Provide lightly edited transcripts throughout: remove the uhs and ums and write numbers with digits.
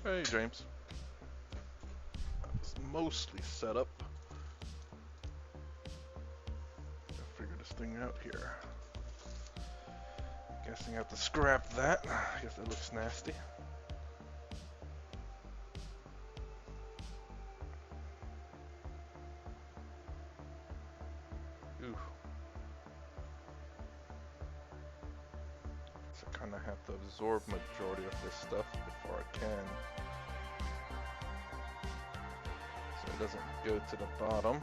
Hey, James. It's mostly set up. Gotta figure this thing out here. Guessing I have to scrap that. I guess that looks nasty. Ooh. So I kind of have to absorb majority of this stuff before I can. So it doesn't go to the bottom.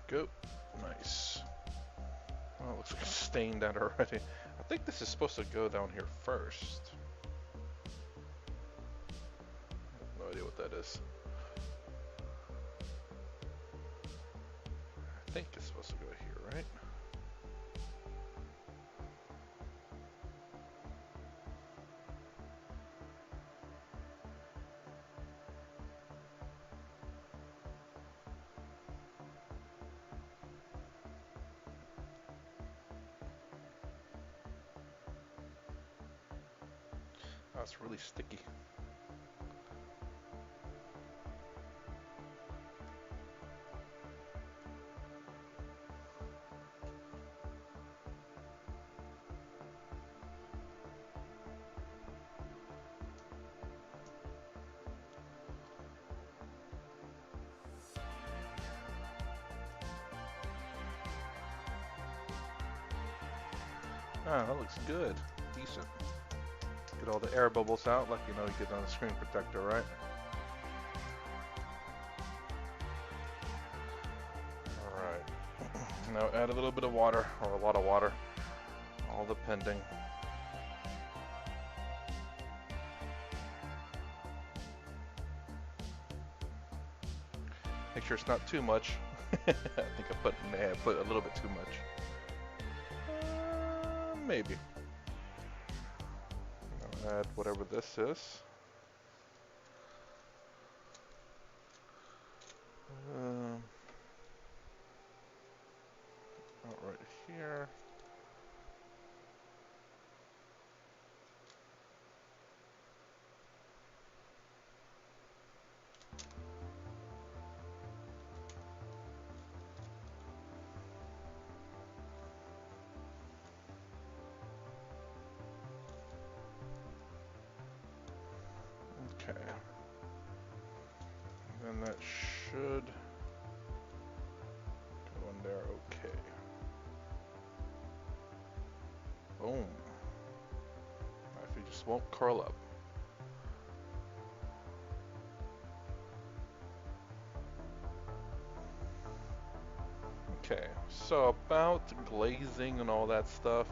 Go. Nice. Oh, it looks like I stained that already. I think this is supposed to go down here first. I have no idea what that is. I think it's supposed to go here, right? Oh, it's really sticky. Ah, that looks good. Decent. Get all the air bubbles out like you know you get on a screen protector, right? Alright. Now add a little bit of water, or a lot of water. All depending. Make sure it's not too much. I think may have put a little bit too much. Maybe. I'll add whatever this is. Out right here. Okay. And that should go in there okay. Boom. If it just won't curl up. Okay, so about glazing and all that stuff.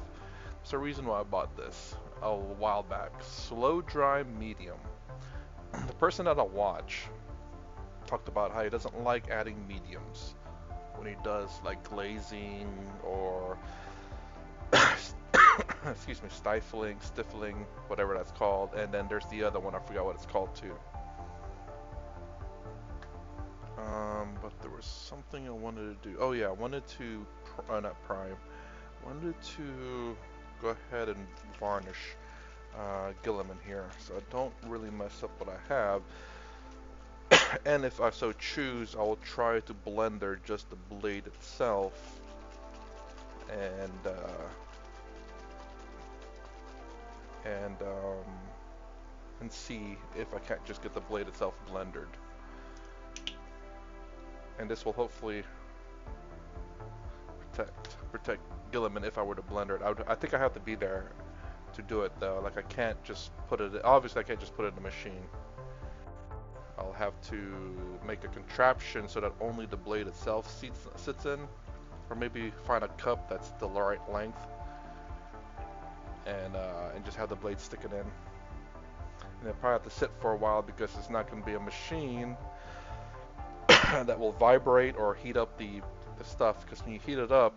There's a reason why I bought this a while back. Slow dry medium. The person that I watch talked about how he doesn't like adding mediums when he does like glazing or excuse me, stifling, whatever that's called. And then there's the other one, I forgot what it's called too. But there was something I wanted to do. Oh yeah, I wanted to, not prime, wanted to go ahead and varnish Gilliman here, so I don't really mess up what I have. And if I so choose, I will try to blender just the blade itself, and and um, and see if I can't just get the blade itself blendered. And this will hopefully protect Gilliman if I were to blender it. I think I have to be there to do it though. Like I can't just put it. Obviously, I can't just put it in the machine. I'll have to make a contraption so that only the blade itself sits in, or maybe find a cup that's the right length, and just have the blade sticking in. And it'll probably have to sit for a while because it's not going to be a machine that will vibrate or heat up the stuff. Because when you heat it up,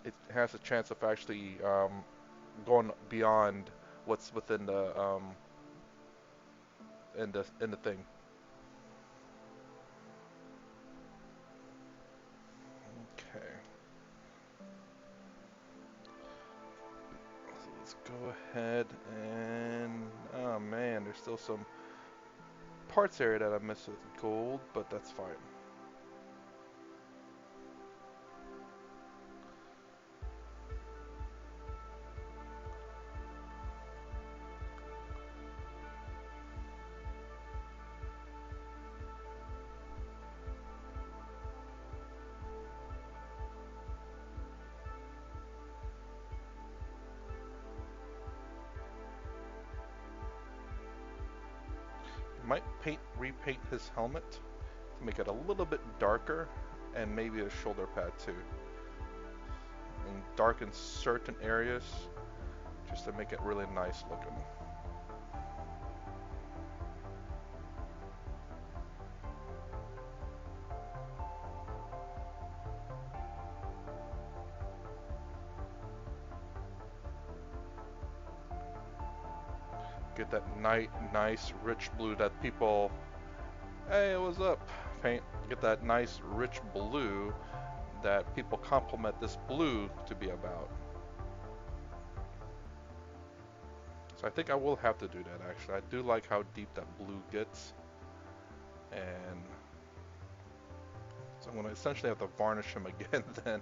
it has a chance of actually going beyond what's within the in the thing. let's go ahead and, oh man, there's still some parts area that I missed with gold, but that's fine. Might repaint his helmet to make it a little bit darker, and maybe a shoulder pad too, and darken certain areas just to make it really nice looking. Get that nice rich blue that people, hey, what's up, paint? Get that nice rich blue that people compliment this blue to be about. So I think I will have to do that actually. I do like how deep that blue gets. And so I'm going to essentially have to varnish him again then.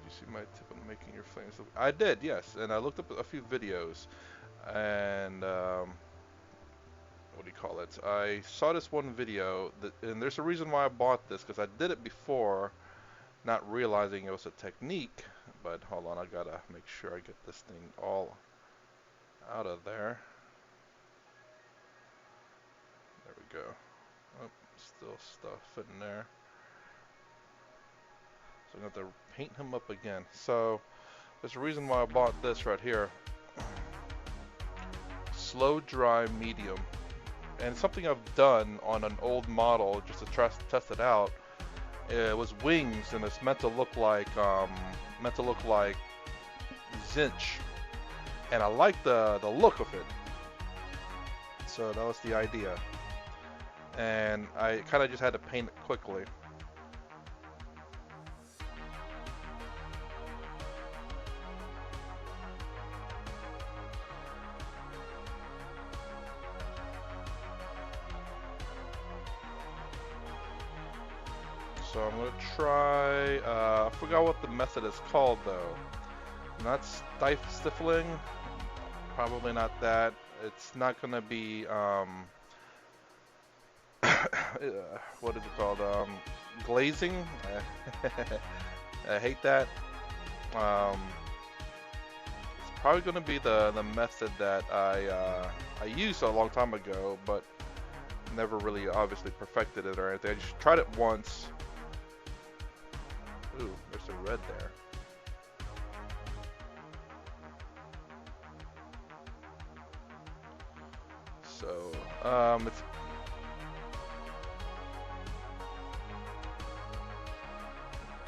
You see my tip on making your flames look? I did, yes. And I looked up a few videos. And what do you call it? I saw this one video, and there's a reason why I bought this, because I did it before, not realizing it was a technique. But hold on, I gotta make sure I get this thing all out of there. There we go. Oh, still stuff in there. So I'm going to have to paint him up again. So there's a reason why I bought this right here. Slow dry medium. And something I've done on an old model just to test it out. It was wings, and it's meant to look like Zinch. And I like the look of it. So that was the idea. And I kind of just had to paint it quickly. So I'm going to try, I forgot what the method is called though. Not stifling, probably not that. It's not going to be, what is it called, glazing. I hate that. It's probably going to be the method that I used a long time ago, but never really obviously perfected it or anything. I just tried it once. Ooh, there's a red there. So, it's...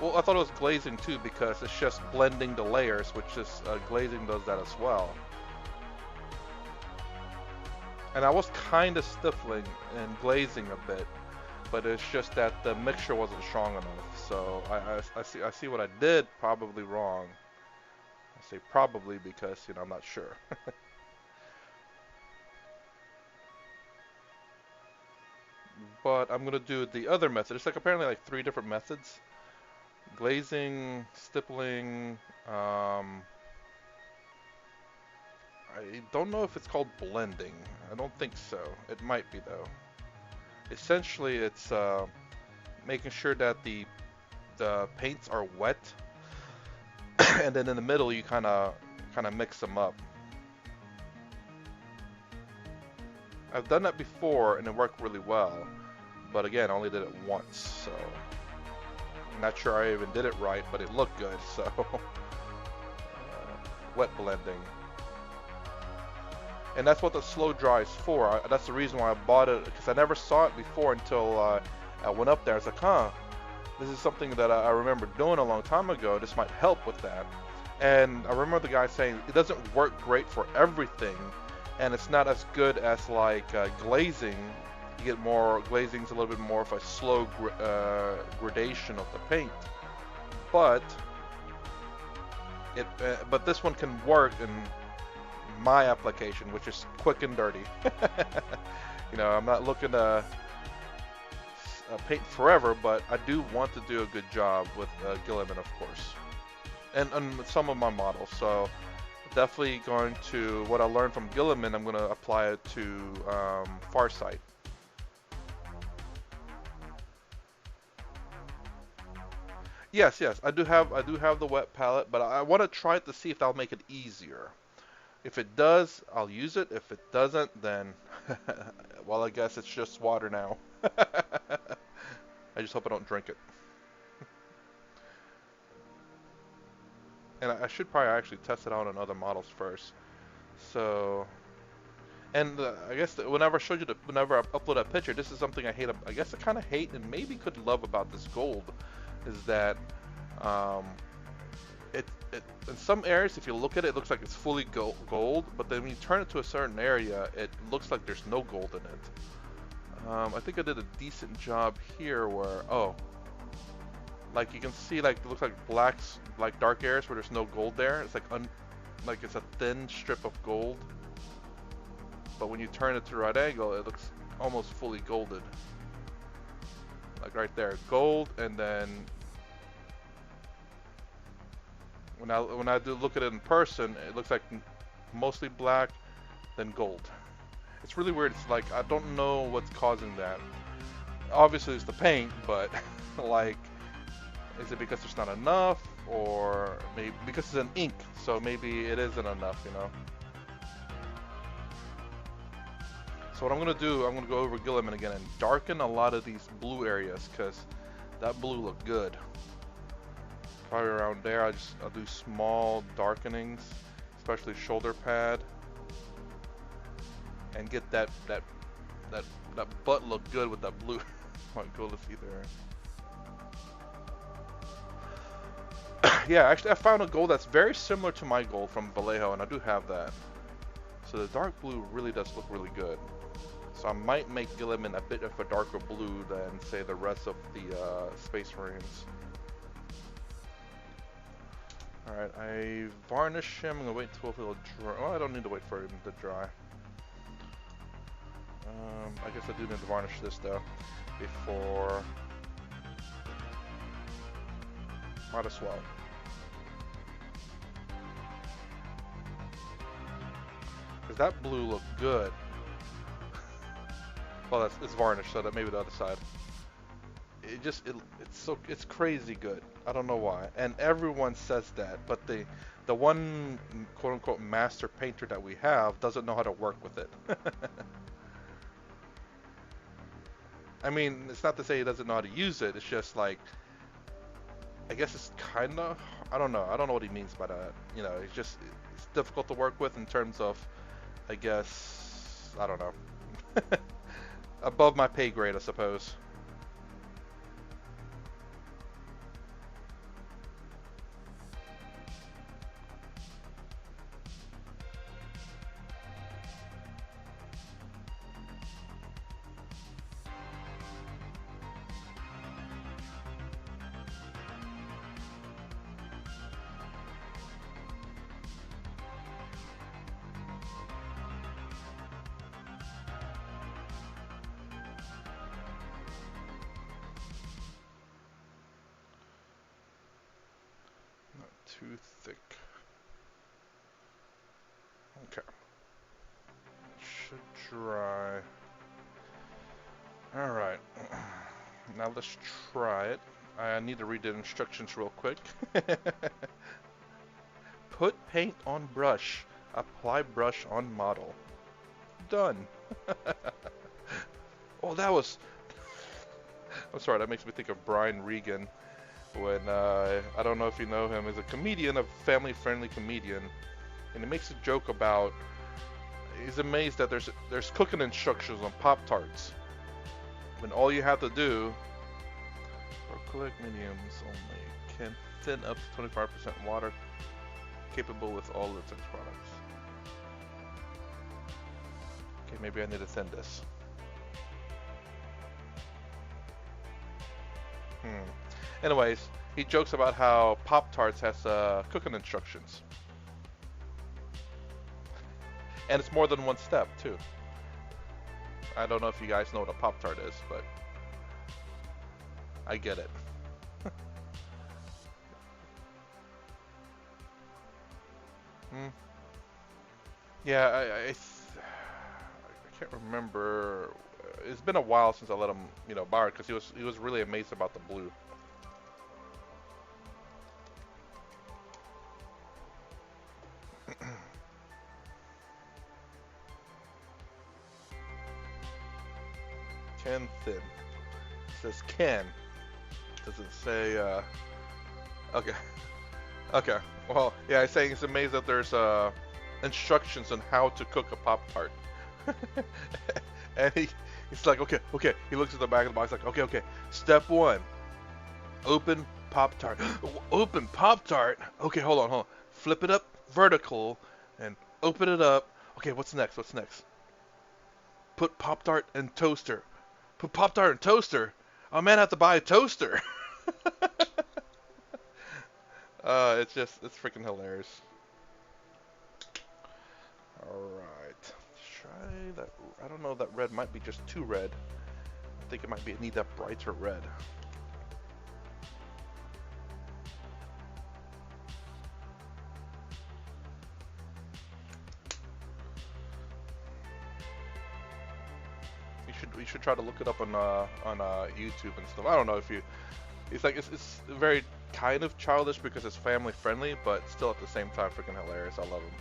Well, I thought it was glazing too, because it's just blending the layers, which is, glazing does that as well. And I was kind of stifling and glazing a bit, but it's just that the mixture wasn't strong enough. So I see what I did probably wrong. I say probably because, you know, I'm not sure. But I'm gonna do the other method. It's like apparently like 3 different methods: glazing, stippling. I don't know if it's called blending. I don't think so. It might be though. Essentially, it's making sure that the paints are wet, and then in the middle you kind of mix them up. I've done that before and it worked really well, but again, I only did it once, so I'm not sure I even did it right, but it looked good. So wet blending. And that's what the slow dry is for. That's the reason why I bought it, because I never saw it before until I went up there. I was like, huh, this is something that I remember doing a long time ago. This might help with that. And I remember the guy saying it doesn't work great for everything, and it's not as good as like glazing. You get more, glazing's a little bit more of a slow gradation of the paint. But But this one can work in my application, which is quick and dirty. You know, I'm not looking to paint forever, but I do want to do a good job with Gilliman, of course, and with some of my models. So definitely going to what I learned from Gilliman, I'm going to apply it to Farsight. Yes, yes, I do have the wet palette, but I want to try it to see if that'll make it easier. If it does, I'll use it. If it doesn't, then well, I guess it's just water now. I just hope I don't drink it. And I should probably actually test it out on other models first. So, and I guess whenever I showed you whenever I upload a picture, this is something I hate. I guess I kind of hate and maybe could love about this gold, is that um, it in some areas, if you look at it, it looks like it's fully gold, but then when you turn it to a certain area, it looks like there's no gold in it. I think I did a decent job here where, oh, like you can see, like it looks like blacks, like dark areas where there's no gold there. It's like it's a thin strip of gold. But when you turn it to the right angle, it looks almost fully golded. Like right there, gold, and then when I do look at it in person, it looks like mostly black, then gold. It's really weird. It's like I don't know what's causing that. Obviously, it's the paint, but like, is it because there's not enough, or maybe because it's an ink, so maybe it isn't enough, you know? So what I'm gonna do, I'm gonna go over Gilliman again and darken a lot of these blue areas, because that blue looked good. Probably around there, I'll do small darkenings, especially shoulder pad, and get that butt look good with that blue. Might go to see there. Yeah, actually, I found a gold that's very similar to my gold from Vallejo, and I do have that. So the dark blue really does look really good. So I might make Gilliman a bit of a darker blue than, say, the rest of the Space Marines. Alright, I varnish him. I'm going to wait until he'll dry. Well, I don't need to wait for him to dry. I guess I do need to varnish this, though, before... Might as well. Because that blue looked good. Well, it's varnished, so that maybe the other side. It's crazy good. I don't know why, and everyone says that, but the one quote unquote master painter that we have doesn't know how to work with it. I mean, it's not to say he doesn't know how to use it. It's just like, I guess it's kind of, I don't know what he means by that. You know, it's difficult to work with in terms of, I guess, I don't know. Above my pay grade, I suppose. Too thick. Okay. Should dry. Alright. Now let's try it. I need to read the instructions real quick. Put paint on brush. Apply brush on model. Done. Oh, that was... I'm sorry, that makes me think of Brian Regan. When, I don't know if you know him, he's a comedian, a family-friendly comedian, and he makes a joke about, he's amazed that there's cooking instructions on Pop-Tarts, when all you have to do, for acrylic mediums only, can thin up to 25% water, capable with all latex products. Okay, maybe I need to thin this. Anyways, He jokes about how Pop Tarts has cooking instructions, and it's more than one step too. I don't know if you guys know what a Pop Tart is, but I get it. Mm. Yeah, I can't remember. It's been a while since I let him, borrow it because he was really amazed about the blue. Ken Thin. It says Ken. Does it say? Okay. Okay. Well, yeah, he's saying he's amazed that there's instructions on how to cook a Pop Tart. And he's like, okay, okay. He looks at the back of the box like, okay, okay. Step one, open Pop Tart. Open Pop Tart. Okay, hold on. Flip it up vertical and open it up. Okay, what's next? What's next? Put Pop Tart in toaster. Put Pop Tart in toaster. Oh man, I have to buy a toaster. It's freaking hilarious. Alright. Try that. I don't know, that red might be just too red. I think it might need that brighter red. You should try to look it up on YouTube and stuff. I don't know if you. It's like it's very kind of childish because it's family friendly, but still at the same time freaking hilarious. I love him.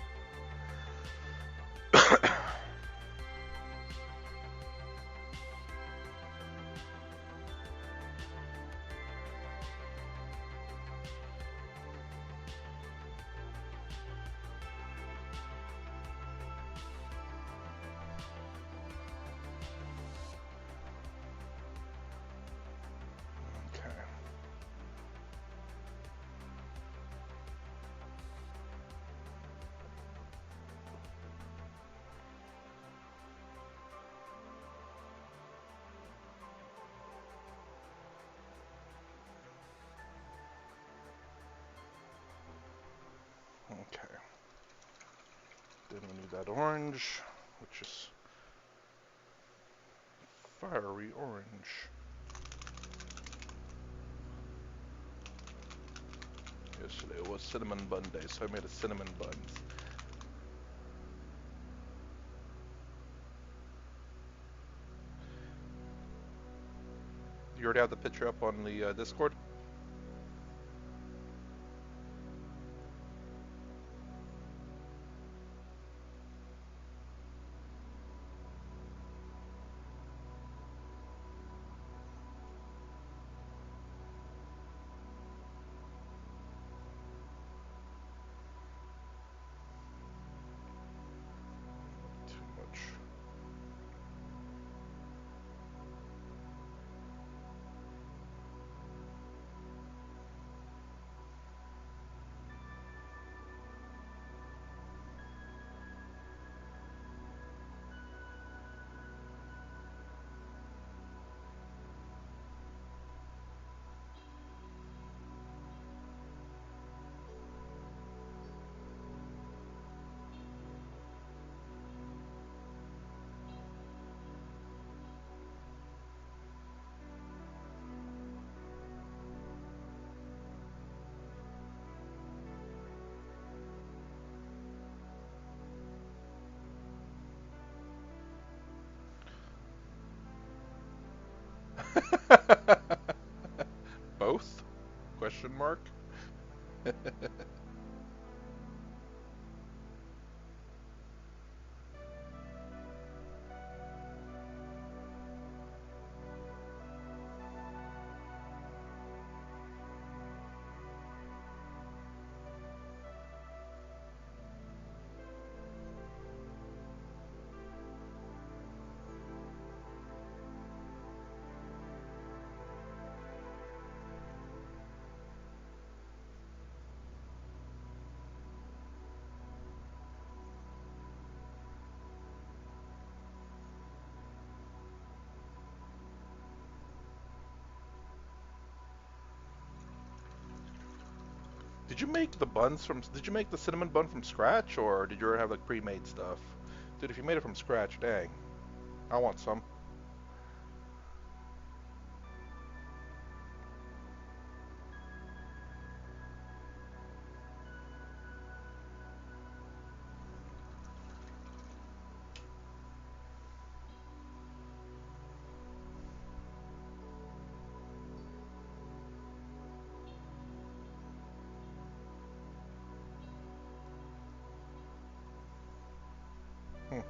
Okay. Okay. Then we need that orange, which is fiery orange. Yesterday was cinnamon bun day, so I made a cinnamon buns. You already have the picture up on the Discord? Too much. Both? Question mark? Did you make the buns from? Did you make the cinnamon bun from scratch, or did you already have like pre-made stuff? Dude, if you made it from scratch, dang, I want some. Hmm.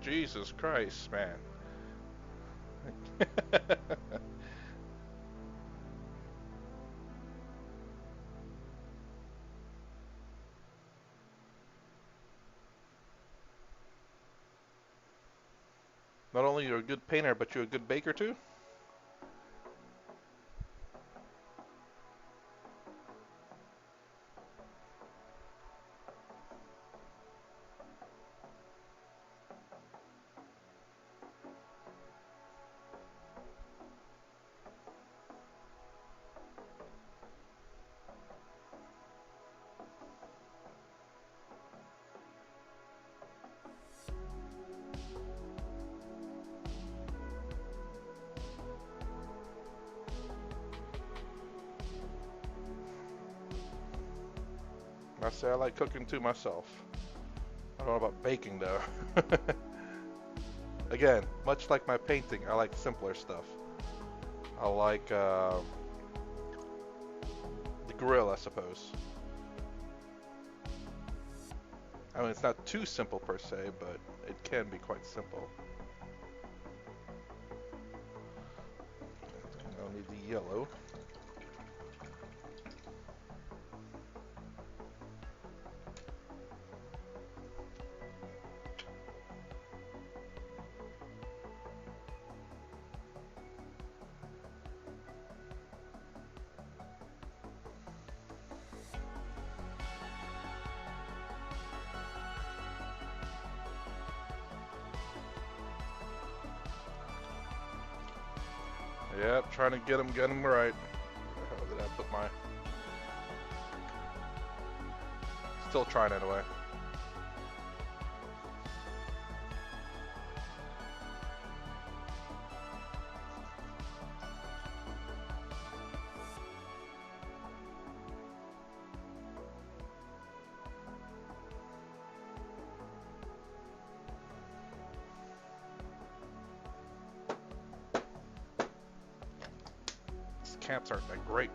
Jesus Christ, man. Not only you're a good painter, but you're a good baker too? I say I like cooking too myself. I don't know about baking though. Again, much like my painting, I like simpler stuff. I like the grill, I suppose. I mean, it's not too simple per se, but it can be quite simple. I'll need the yellow. Yep, trying to get them right. How did I put my... Still trying anyway. These camps aren't that great.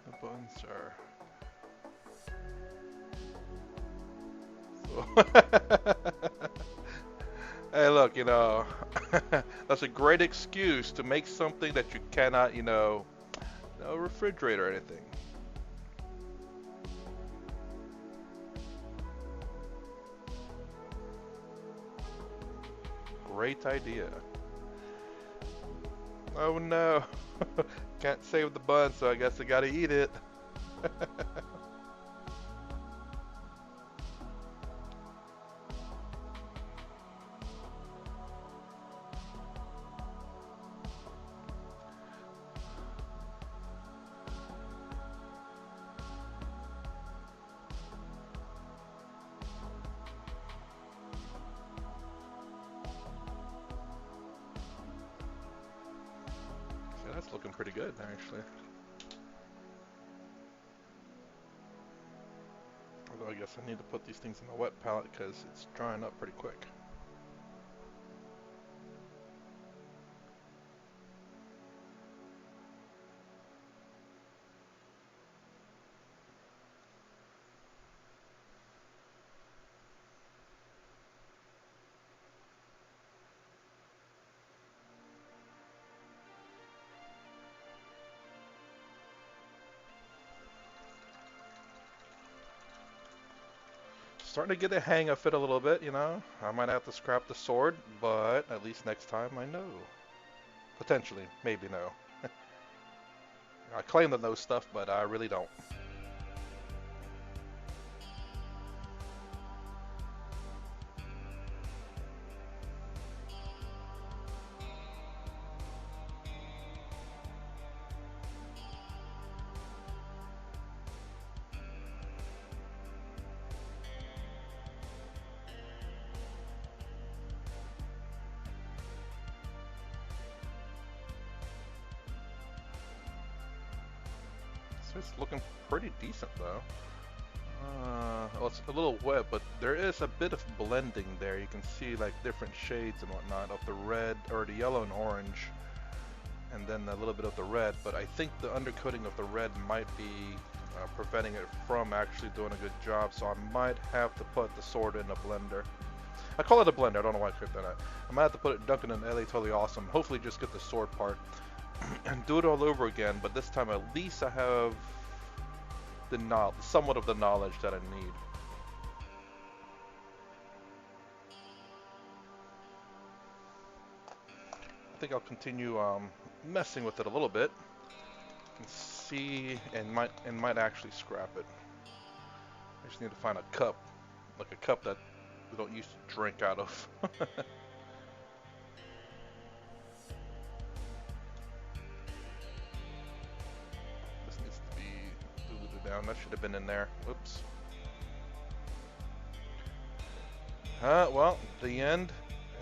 The buns are... Hey, look, that's a great excuse to make something that you cannot, refrigerate or anything. great idea. Oh no. Can't save the bun, so I guess I gotta eat it. So that's looking pretty good, actually. Although I guess I need to put these things in the wet palette because it's drying up pretty quick. Starting to get a hang of it a little bit, you know. I might have to scrap the sword, but at least next time I know. Potentially, maybe no. I claim to know stuff, but I really don't. So it's looking pretty decent though. Well, it's a little wet, but there is a bit of blending there. You can see like different shades and whatnot of the red or the yellow and orange, and then a little bit of the red. But I think the undercoating of the red might be preventing it from actually doing a good job. So I might have to put the sword in a blender. I call it a blender. I don't know why I clicked that out. I might have to put it dunk it in LA Totally Awesome. Hopefully, just get the sword part and do it all over again. But this time, at least I have the somewhat of the knowledge that I need. I think I'll continue messing with it a little bit and see, and might actually scrap it. I just need to find a cup, like a cup that we don't used to drink out of. This needs to be diluted down. That should have been in there. Whoops. Well, the end.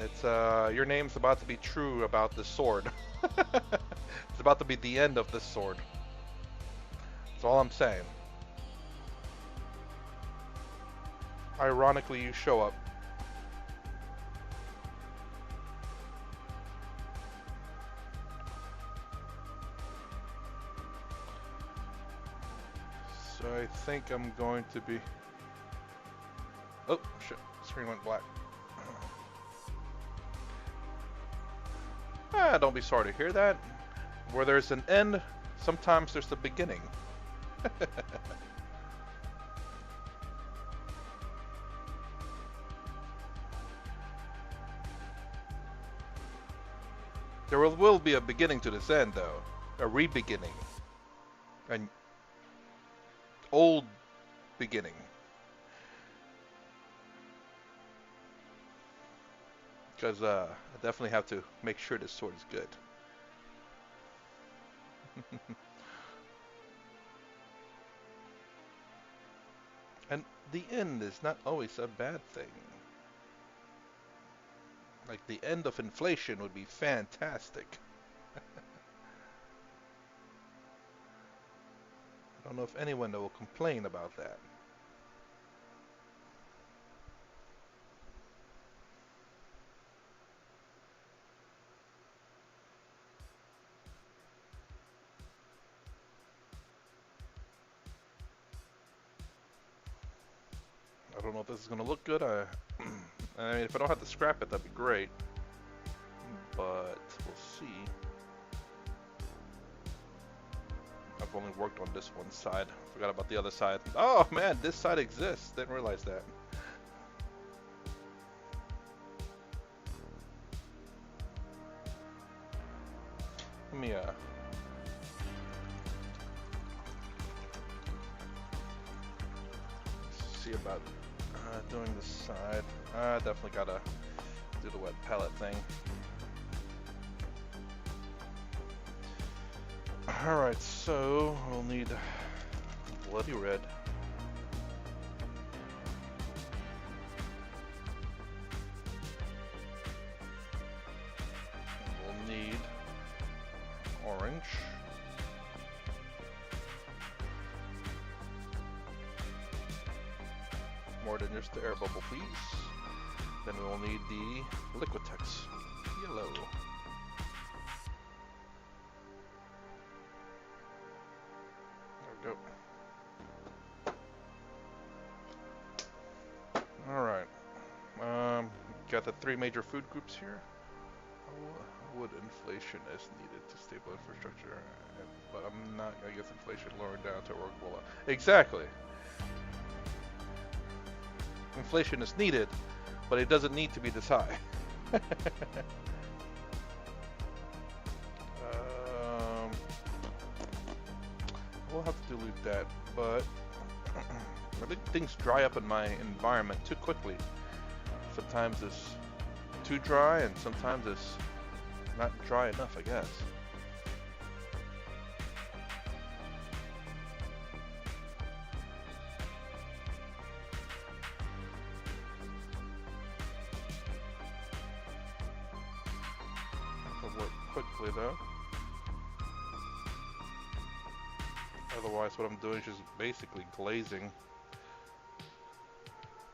It's your name's about to be true about this sword. It's about to be the end of this sword. That's all I'm saying. Ironically, you show up. So I think I'm going to be... Oh, shit. Screen went black. Don't be sorry to hear that. Where there's an end, sometimes there's a beginning. There will be a beginning to this end, though. A re-beginning. An old beginning. Because I definitely have to make sure this sword is good. And the end is not always a bad thing. Like the end of inflation would be fantastic. I don't know if anyone will complain about that. I don't know if this is going to look good. I mean, if I don't have to scrap it, that'd be great. But we'll see. I've only worked on this one side. Forgot about the other side. Oh man, this side exists. Didn't realize that. Give me a... see about doing this side. Definitely gotta do the wet palette thing. Alright, so we'll need bloody red. We'll need orange. More than just the air bubble, please. Then we will need the Liquitex yellow. There we go. Alright. Got the three major food groups here. Wood inflation is needed to stable infrastructure, but I'm not gonna get inflation lowered down to workable. Exactly. Inflation is needed, but it doesn't need to be this high. We'll have to dilute that, but I think things dry up in my environment too quickly. Sometimes it's too dry, and sometimes it's not dry enough, I guess. It'll work quickly though. Otherwise, what I'm doing is just basically glazing.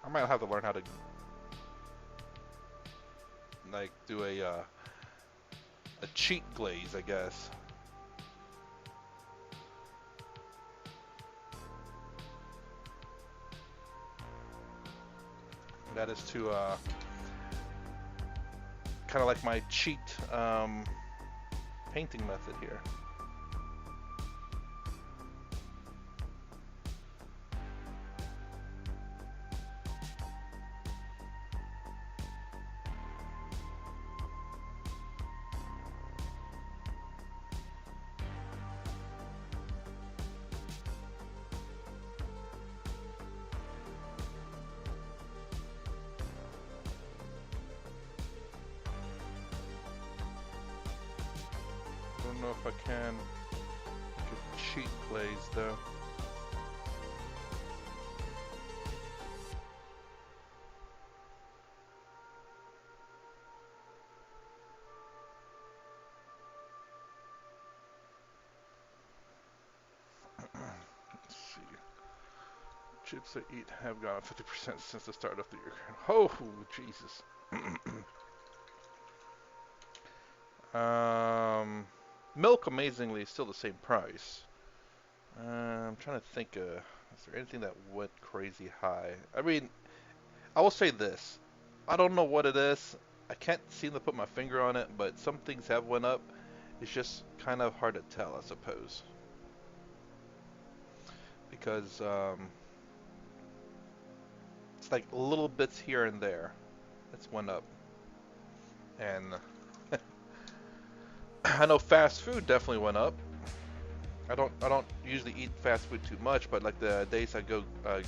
I might have to learn how to like do a cheat glaze, I guess. That is to kind of like my cheat painting method here. I don't know if I can get cheat glaze though. Let's see. Chips I eat have gone up 50% since the start of the year. Oh, Jesus. Milk, amazingly, is still the same price. I'm trying to think, is there anything that went crazy high? I mean, I will say this. I don't know what it is. I can't seem to put my finger on it, but some things have went up. It's just kind of hard to tell, I suppose. Because, it's like little bits here and there. It's went up. And I know fast food definitely went up. I don't usually eat fast food too much, but like the days I go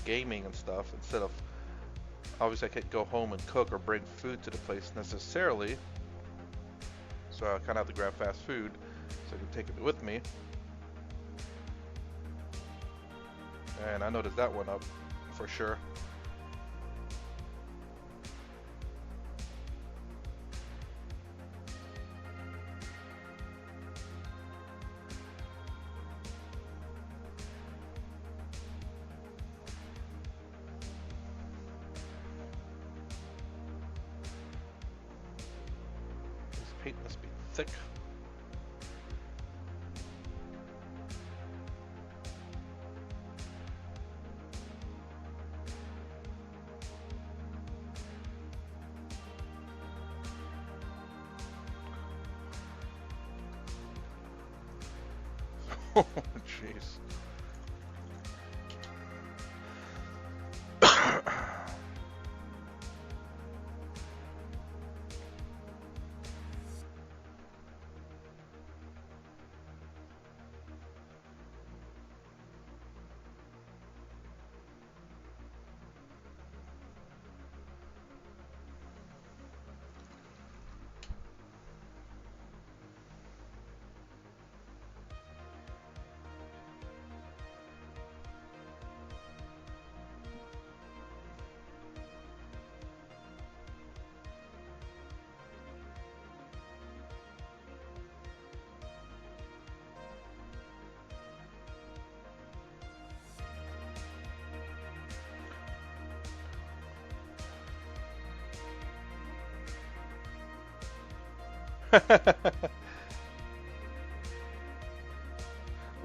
gaming and stuff, instead of obviously I can't go home and cook or bring food to the place necessarily, so I kind of have to grab fast food so I can take it with me. And I noticed that went up for sure. Paint must be thick. Oh, jeez.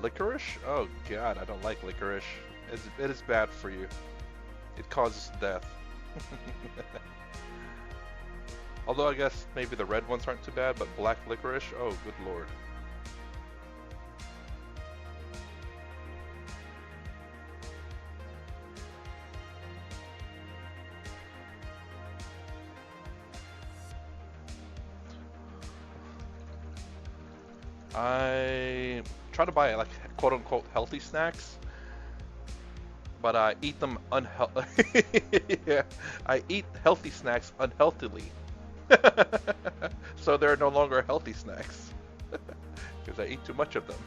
Licorice? Oh god, I don't like licorice. It is bad for you. It causes death. Although I guess maybe the red ones aren't too bad, but black licorice? Oh, good lord. I try to buy like quote unquote healthy snacks, but I eat them unhealthy. Yeah, I eat healthy snacks unhealthily. So they're no longer healthy snacks because I eat too much of them.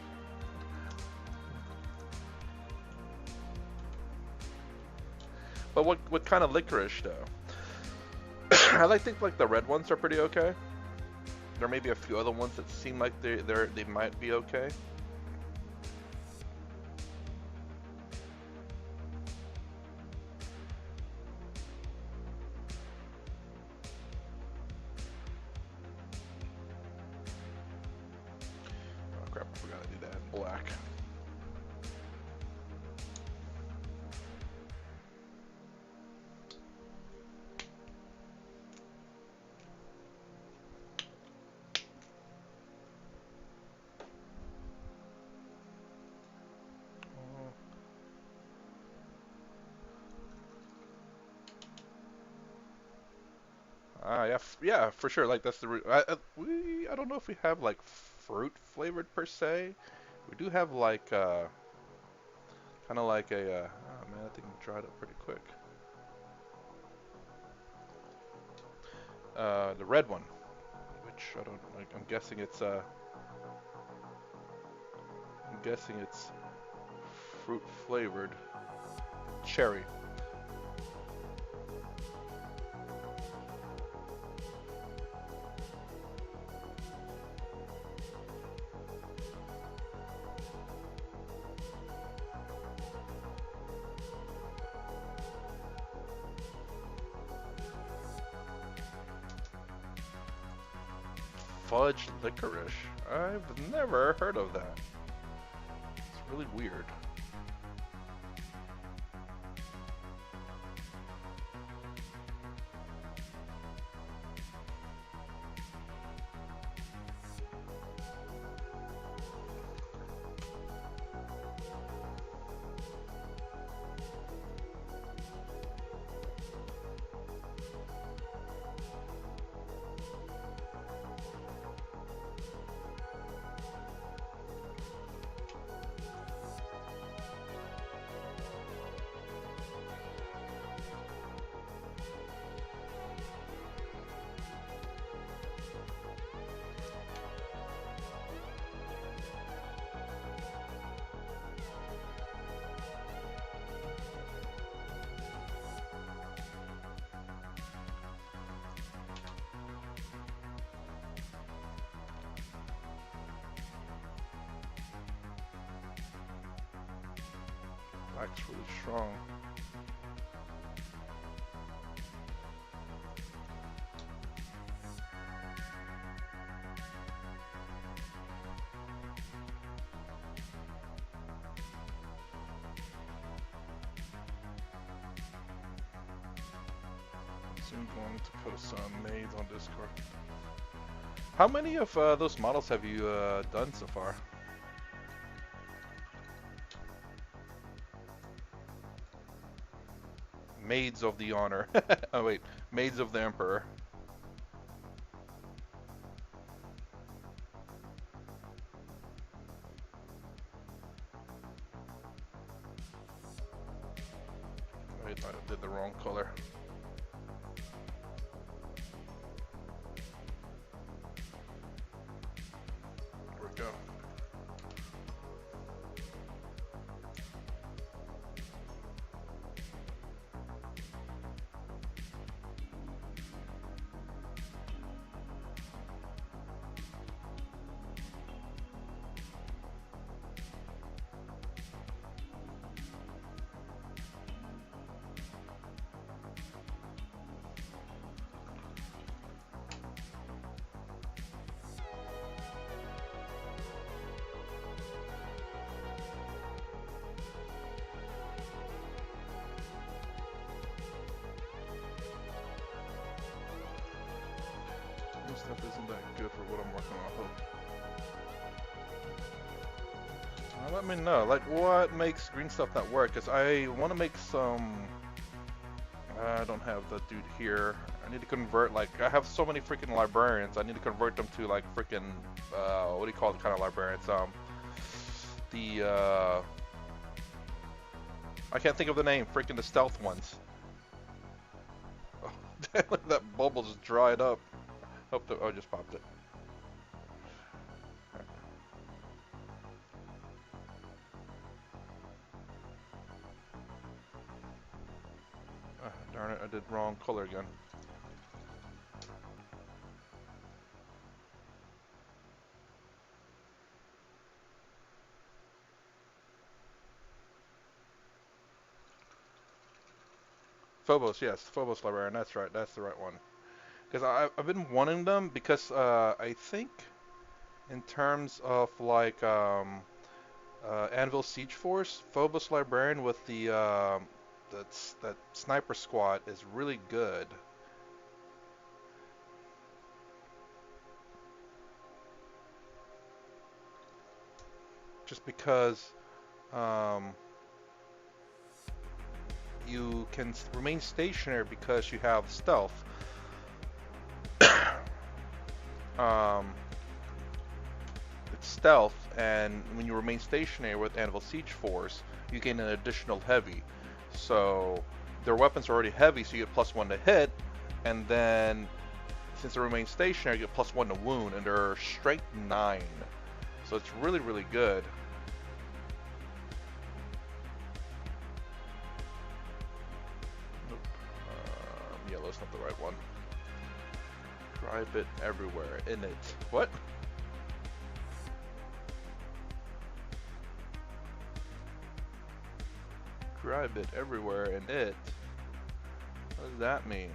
But what kind of licorice though? I think like the red ones are pretty okay. There may be a few other ones that seem like they might be okay. Oh crap, I forgot to do that. Black. Ah, yeah, yeah, for sure. Like that's the I don't know if we have like fruit flavored per se. We do have like kind of like a oh man, that thing dried up pretty quick. The red one, which I don't like. I'm guessing it's fruit flavored cherry. Fudge licorice. I've never heard of that. It's really weird. Black's really strong. So I'm going to post some maids on Discord. How many of those models have you done so far? Maids of the Honor. Oh wait, Maids of the Emperor. Wait, I did the wrong color. There we go. stuff isn't that good for what I'm working on. Let me know, like, what makes green stuff not work? Because I want to make some. I don't have the dude here. I need to convert, like, I have so many freaking librarians. I need to convert them to, like, freaking, what do you call the kind of librarians? I can't think of the name. Freaking the stealth ones. Oh, that bubble just dried up. Oh, I just popped it. Darn it, I did wrong color again. Phobos, yes, Phobos librarian. That's right. That's the right one. Because I've been wanting them because I think in terms of like Anvil Siege Force, Phobos librarian with the that sniper squad is really good. Just because um, you can remain stationary because you have stealth. um, it's stealth, and when you remain stationary with Anvil Siege Force, you gain an additional heavy. So their weapons are already heavy, so you get +1 to hit, and then since they remain stationary, you get +1 to wound, and they're straight 9. So it's really, really good. Nope. Yellow's not the right one. Drive it everywhere in it. What? Drive it everywhere in it? What does that mean?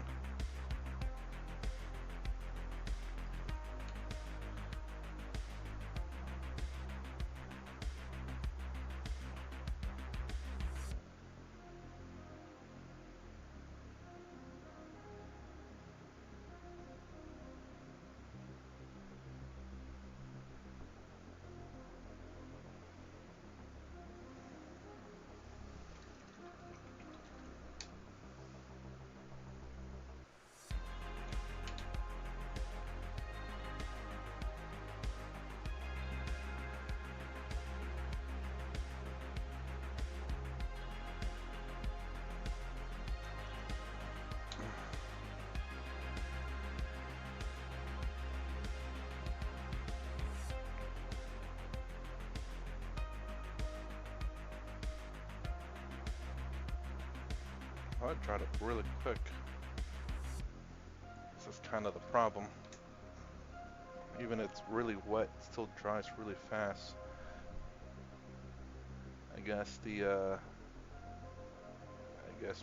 I dried it really quick. This is kind of the problem. Even it's really wet, it still dries really fast. I guess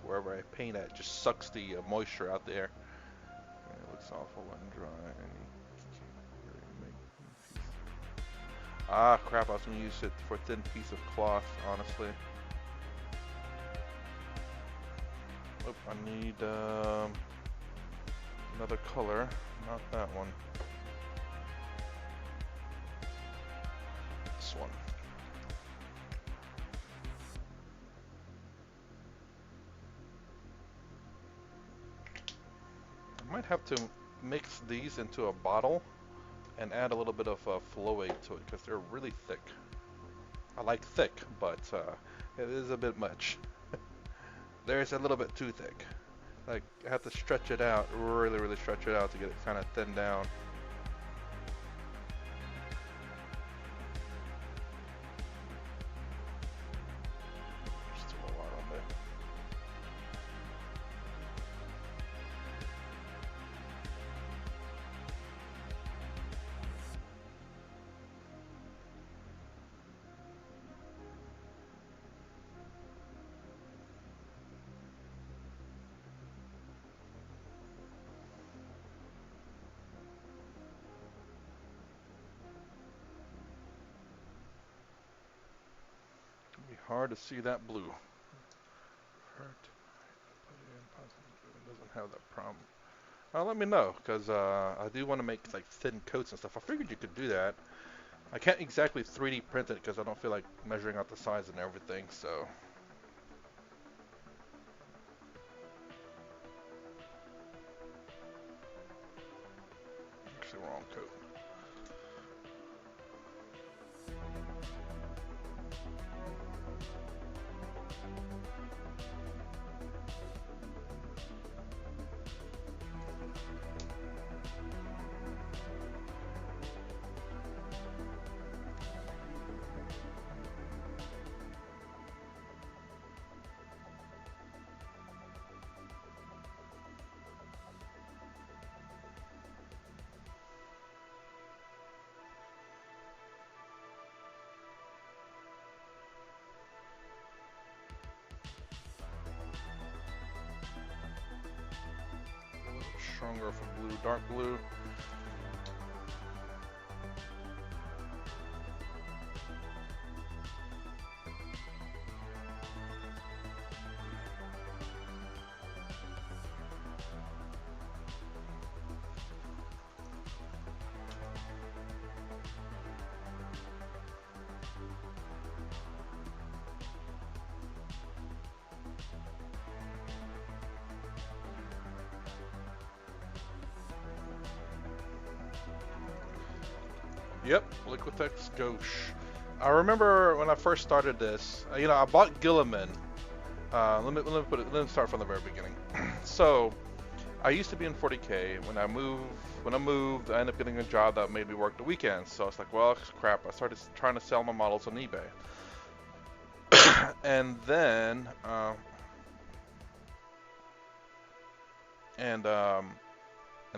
wherever I paint at just sucks the moisture out there. It looks awful and dry. Ah, crap! I was gonna use it for a thin piece of cloth, honestly. Oh, I need another color, not that one. This one. I might have to mix these into a bottle and add a little bit of flow aid to it because they're really thick. I like thick, but it is a bit much. There's a little bit too thick. Like, I have to stretch it out, really, really stretch it out to get it kind of thinned down. Still a lot on there. It'll be hard to see that blue. Hurt. It doesn't have that problem. Let me know, because I do want to make like thin coats and stuff. I figured you could do that. I can't exactly 3D print it because I don't feel like measuring out the size and everything, so. Actually, wrong coat. A little stronger for blue, dark blue. Yep, Liquitex Gauche. I remember when I first started this, I bought Gilliman. Let me start from the very beginning. So, I used to be in 40K. When I moved, I ended up getting a job that made me work the weekends. So I was like, well, crap. I started trying to sell my models on eBay. And then, and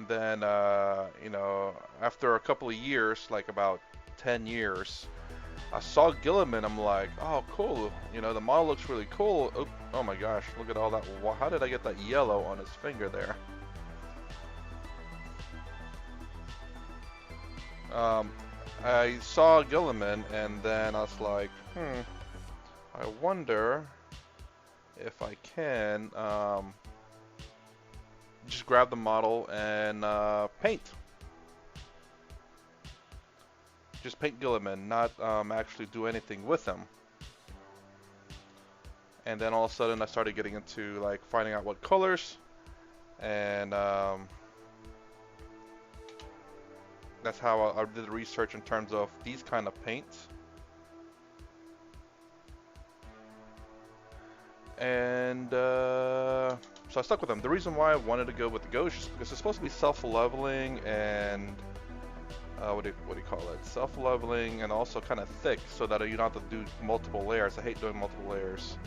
then, after a couple of years, like about 10 years, I saw Gilliman. I'm like, oh, cool. The model looks really cool. Oh my gosh, look at all that. How did I get that yellow on his finger there? I saw Gilliman, and then I was like, I wonder if I can just grab the model and paint. Just paint Gilliman, not actually do anything with them. And then all of a sudden I started getting into like finding out what colors, and that's how I did the research in terms of these kind of paints. And so I stuck with them. The reason why I wanted to go with the Gauche is because it's supposed to be self-leveling and what do you call it? Self-leveling and also kind of thick, so that you don't have to do multiple layers. I hate doing multiple layers.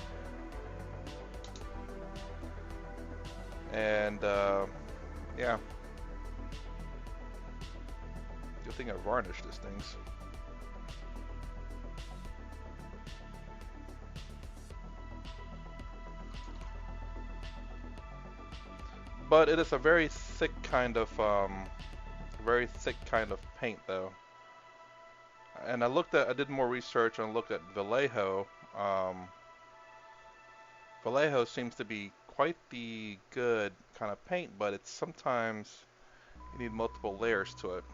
And yeah. Good thing I varnished these things. But it is a very thick kind of paint though. And I did more research and looked at Vallejo. Vallejo seems to be quite the good kind of paint, but it's sometimes you need multiple layers to it.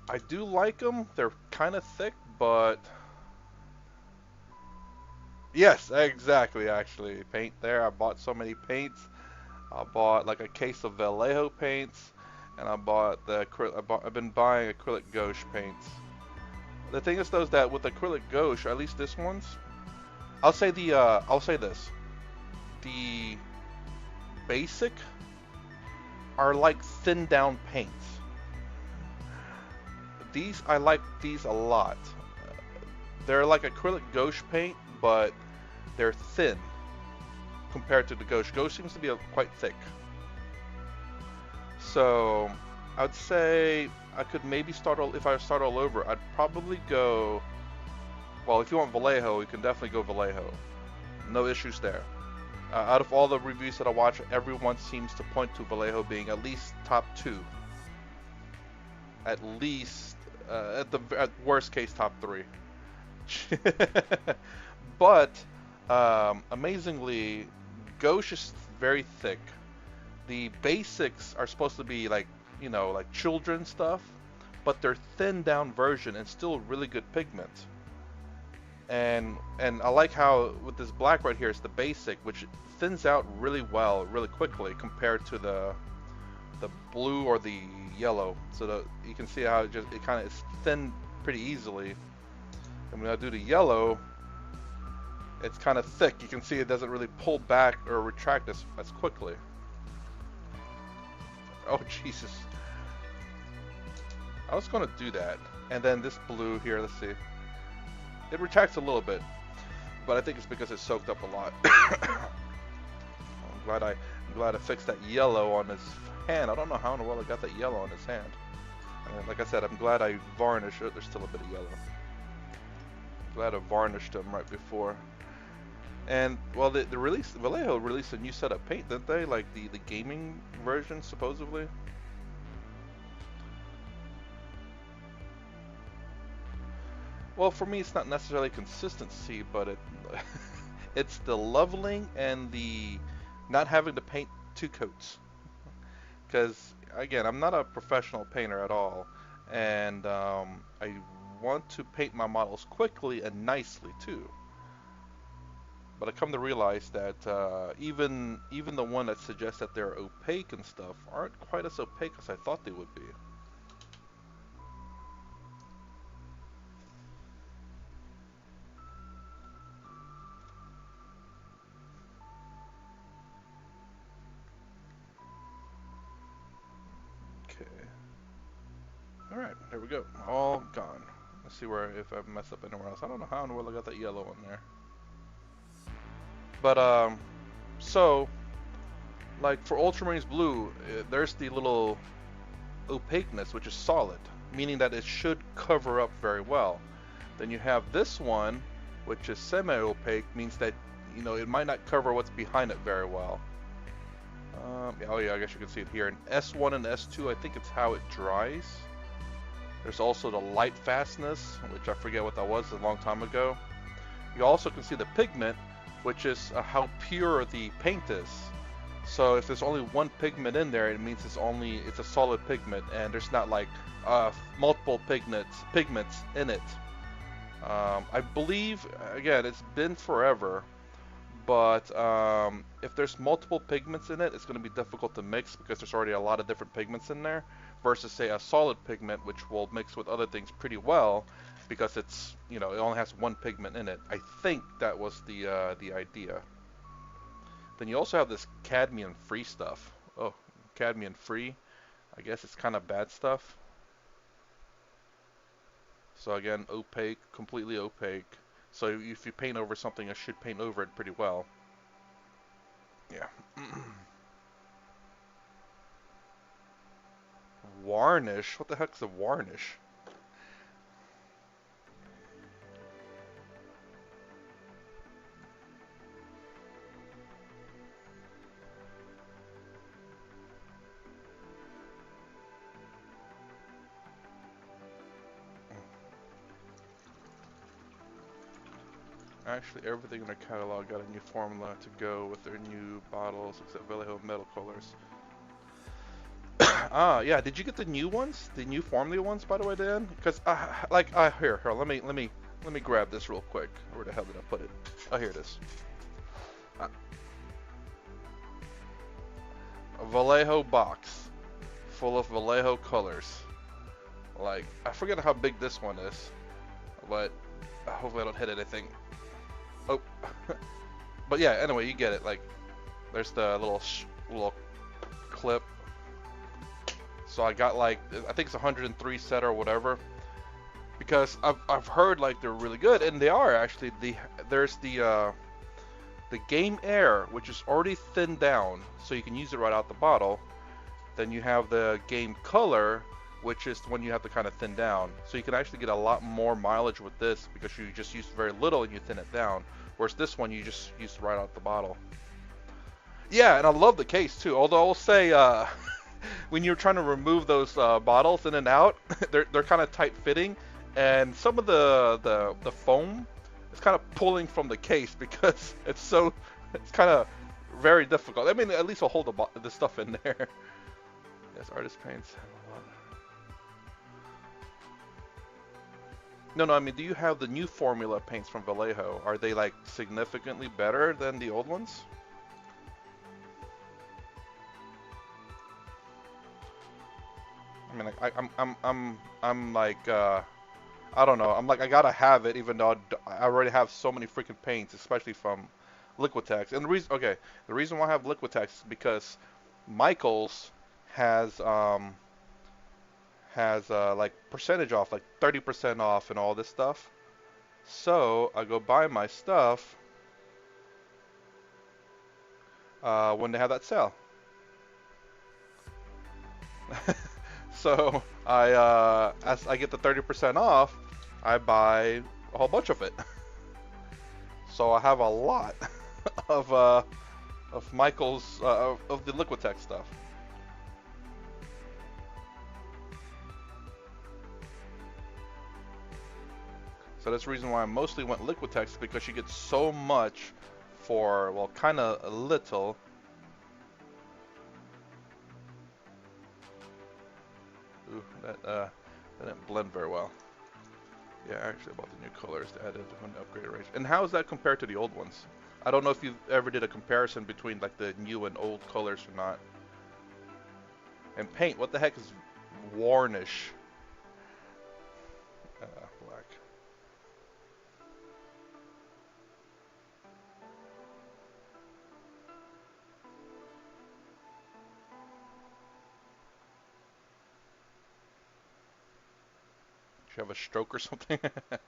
I do like them. They're kind of thick, but yes, exactly. Actually, paint there. I bought so many paints. I bought like a case of Vallejo paints, and I bought I've been buying acrylic gouache paints. The thing is, though, is that with acrylic gouache, at least this one's, I'll say this: the basic are like thinned down paints. I like these a lot. They're like acrylic gouache paint, but they're thin compared to the gouache. Gouache seems to be quite thick. So I'd say I could maybe if I start all over, I'd probably go, well, if you want Vallejo, you can definitely go Vallejo. No issues there. Out of all the reviews that I watch, everyone seems to point to Vallejo being at least top 2. At least, at worst case, top 3. But amazingly, gauche is very thick. The basics are supposed to be like, you know, like children's stuff, but they're thinned down version and still really good pigment. And I like how with this black right here, it's the basic, which thins out really well, really quickly compared to the blue or the yellow. So you can see how it kind of is thinned pretty easily. And when I do the yellow, it's kind of thick. You can see it doesn't really pull back or retract as quickly. Oh Jesus! I was gonna do that, and then this blue here. Let's see. It retracts a little bit, but I think it's because it's soaked up a lot. I'm glad I fixed that yellow on his hand. I don't know how in the world I got that yellow on his hand. And like I said, I'm glad I varnished it. There's still a bit of yellow. Glad I varnished him right before. And well, the release, Vallejo released a new set of paint, didn't they? Like the gaming version, supposedly. Well, for me, it's not necessarily consistency, but it's the leveling and the not having to paint two coats. Because again, I'm not a professional painter at all, and I want to paint my models quickly and nicely too. But I come to realize that even the one that suggests that they're opaque and stuff aren't quite as opaque as I thought they would be. Okay. All right, there we go. All gone. Let's see if I messed up anywhere else. I don't know how in the world I got that yellow on there. But so like for Ultramarines Blue, there's the little opaqueness, which is solid, meaning that it should cover up very well. Then you have this one, which is semi-opaque, means that, you know, it might not cover what's behind it very well. Oh yeah, I guess you can see it here. In S1 and S2, I think it's how it dries. There's also the light fastness, which I forget what that was a long time ago. You also can see the pigment, which is how pure the paint is. So if there's only one pigment in there, it means it's a solid pigment, and there's not like multiple pigments in it. I believe, again, it's been forever, but if there's multiple pigments in it, it's going to be difficult to mix because there's already a lot of different pigments in there, versus say a solid pigment, which will mix with other things pretty well because it's, you know, it only has one pigment in it. I think that was the idea. Then you also have this cadmium free stuff. Oh, cadmium free. I guess it's kind of bad stuff. So again, opaque, completely opaque. So if you paint over something, it should paint over it pretty well. Yeah. Varnish? What the heck's a varnish? Actually, everything in their catalog got a new formula to go with their new bottles, except Vallejo metal colors. Ah, yeah. Did you get the new ones? The new formula ones, by the way, Dan? Because here, let me grab this real quick. Where the hell did I put it? Oh, here it is. A Vallejo box full of Vallejo colors. Like, I forget how big this one is, but hopefully I don't hit anything. Oh, but yeah. Anyway, you get it. Like, there's the little clip. So I got like, I think it's 103 set or whatever, because I've heard like they're really good, and they are actually. There's the Game Air, which is already thinned down, so you can use it right out the bottle. Then you have the Game Color, which is the one you have to kind of thin down. So you can actually get a lot more mileage with this because you just use very little and you thin it down. Whereas this one you just use right out the bottle. Yeah, and I love the case too. Although I'll say, when you're trying to remove those bottles in and out, they're kind of tight fitting, and some of the foam is kind of pulling from the case because it's kind of very difficult. I mean, at least I'll hold the stuff in there. Yes, artist paints have a lot. No, no, I mean, do you have the new formula paints from Vallejo? Are they like significantly better than the old ones? I mean, like, I'm like, I don't know. I'm like, I gotta have it, even though I already have so many freaking paints, especially from Liquitex. And the reason, okay, the reason why I have Liquitex is because Michaels has like percentage off, like 30% off and all this stuff. So I go buy my stuff when they have that sale. So as I get the 30% off, I buy a whole bunch of it. So I have a lot of Michael's of the Liquitex stuff. So that's the reason why I mostly went Liquitex, because you get so much for, well, kind of little. Ooh, that didn't blend very well. Yeah, actually about the new colors they added when the upgraded range. And how is that compared to the old ones? I don't know if you ever did a comparison between like the new and old colors or not. And paint, what the heck is varnish? Black. Do you have a stroke or something? And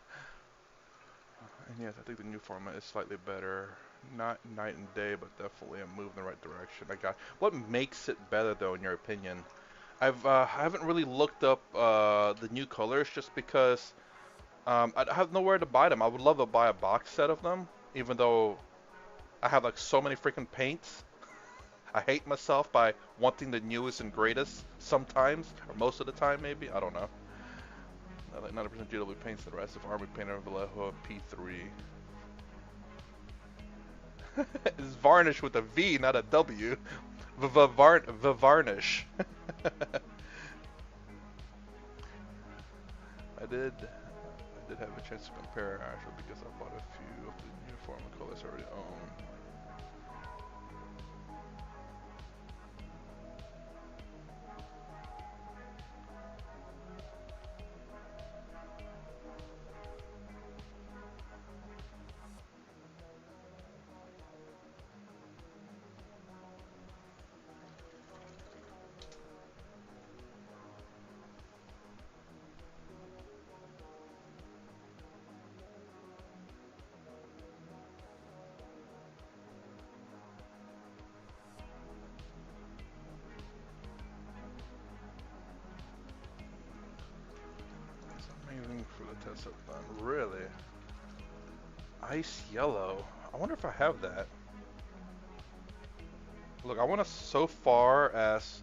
yes, I think the new format is slightly better. Not night and day, but definitely a move in the right direction. What makes it better though, in your opinion? I haven't really looked up the new colors just because I have nowhere to buy them. I would love to buy a box set of them, even though I have like so many freaking paints. I hate myself by wanting the newest and greatest sometimes, or most of the time maybe. I don't know. Like 90% GW paints the rest of Army Painter Vallejo P3. It's varnish with a V, not a W. Varnish. I did have a chance to compare actually because I bought a few of the uniform colors I already own. For the test I've done. Really? Ice yellow. I wonder if I have that. Look, I went so far as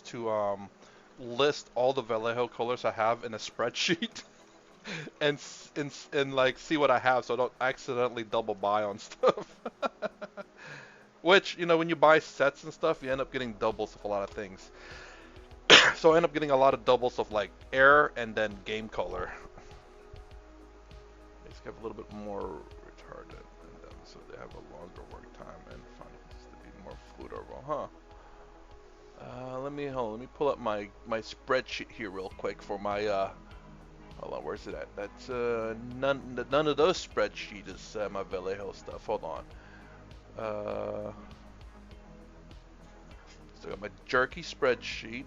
to list all the Vallejo colors I have in a spreadsheet and like see what I have so I don't accidentally double buy on stuff. Which, you know, when you buy sets and stuff, you end up getting doubles of a lot of things. So I end up getting a lot of doubles of like air and then game color. They just have a little bit more retarded in them, so they have a longer work time and find it to be more fluid overall, huh? Let me pull up my spreadsheet here real quick for my hold on, where's it at? That's none of those spreadsheets is my Vallejo stuff. Hold on. So I got my jerky spreadsheet.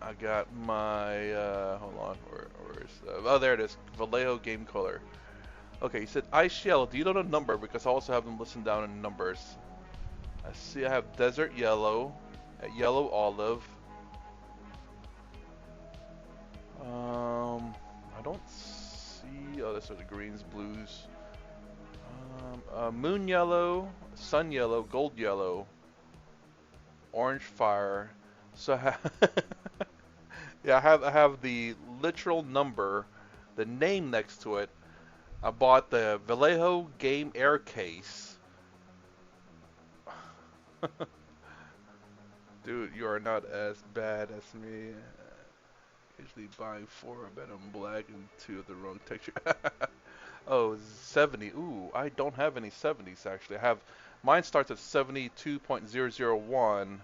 I got my hold on, where's oh, there it is, Vallejo game color. Okay, he said ice yellow. Do you know the number? Because I also have them listed down in numbers. I see I have desert yellow, yellow olive. I don't see. Oh, those are the greens, blues. Moon yellow, sun yellow, gold yellow, orange fire. So Yeah, I have the literal number, the name next to it. I bought the Vallejo Game Air Case. Dude, you are not as bad as me. Usually buying four of them black and two of the wrong texture. Oh, 70. Ooh, I don't have any 70s actually. I have mine starts at 72.001.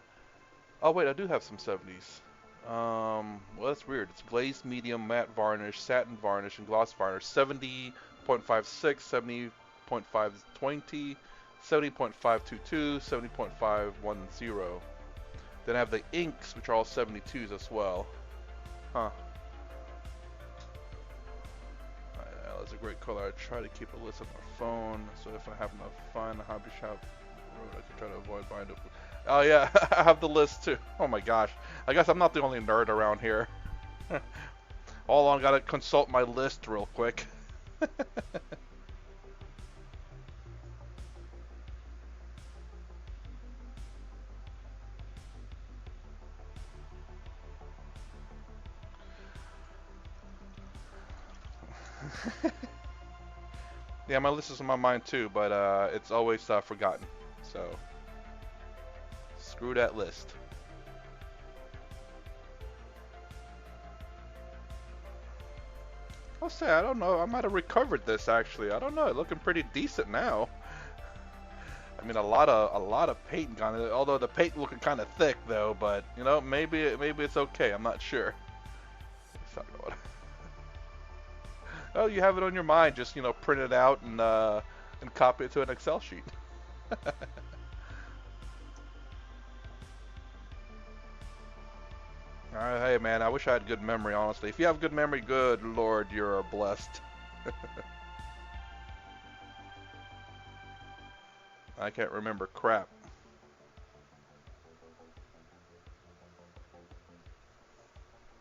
Oh wait, I do have some 70s. Well that's weird. It's glazed medium matte varnish, satin varnish, and gloss varnish. 70.56, 70.520, 70.522, 70.510. Then I have the inks, which are all 72s as well. Huh. That's a great color. I try to keep a list on my phone, so if I happen to find a hobby shop road, I can try to avoid buying it. Oh yeah, I have the list too. Oh my gosh. I guess I'm not the only nerd around here. Hold on, gotta consult my list real quick. Yeah, my list is in my mind too, but it's always forgotten. So, screw that list. I'll say, I don't know. I might have recovered this actually. I don't know. It's looking pretty decent now. I mean, a lot of paint on it. Although the paint looking kind of thick though, but you know, maybe it's okay. I'm not sure. Oh, you have it on your mind. Just print it out and copy it to an Excel sheet. Hey man, I wish I had good memory. Honestly, if you have good memory, good lord, you're blessed. I can't remember crap.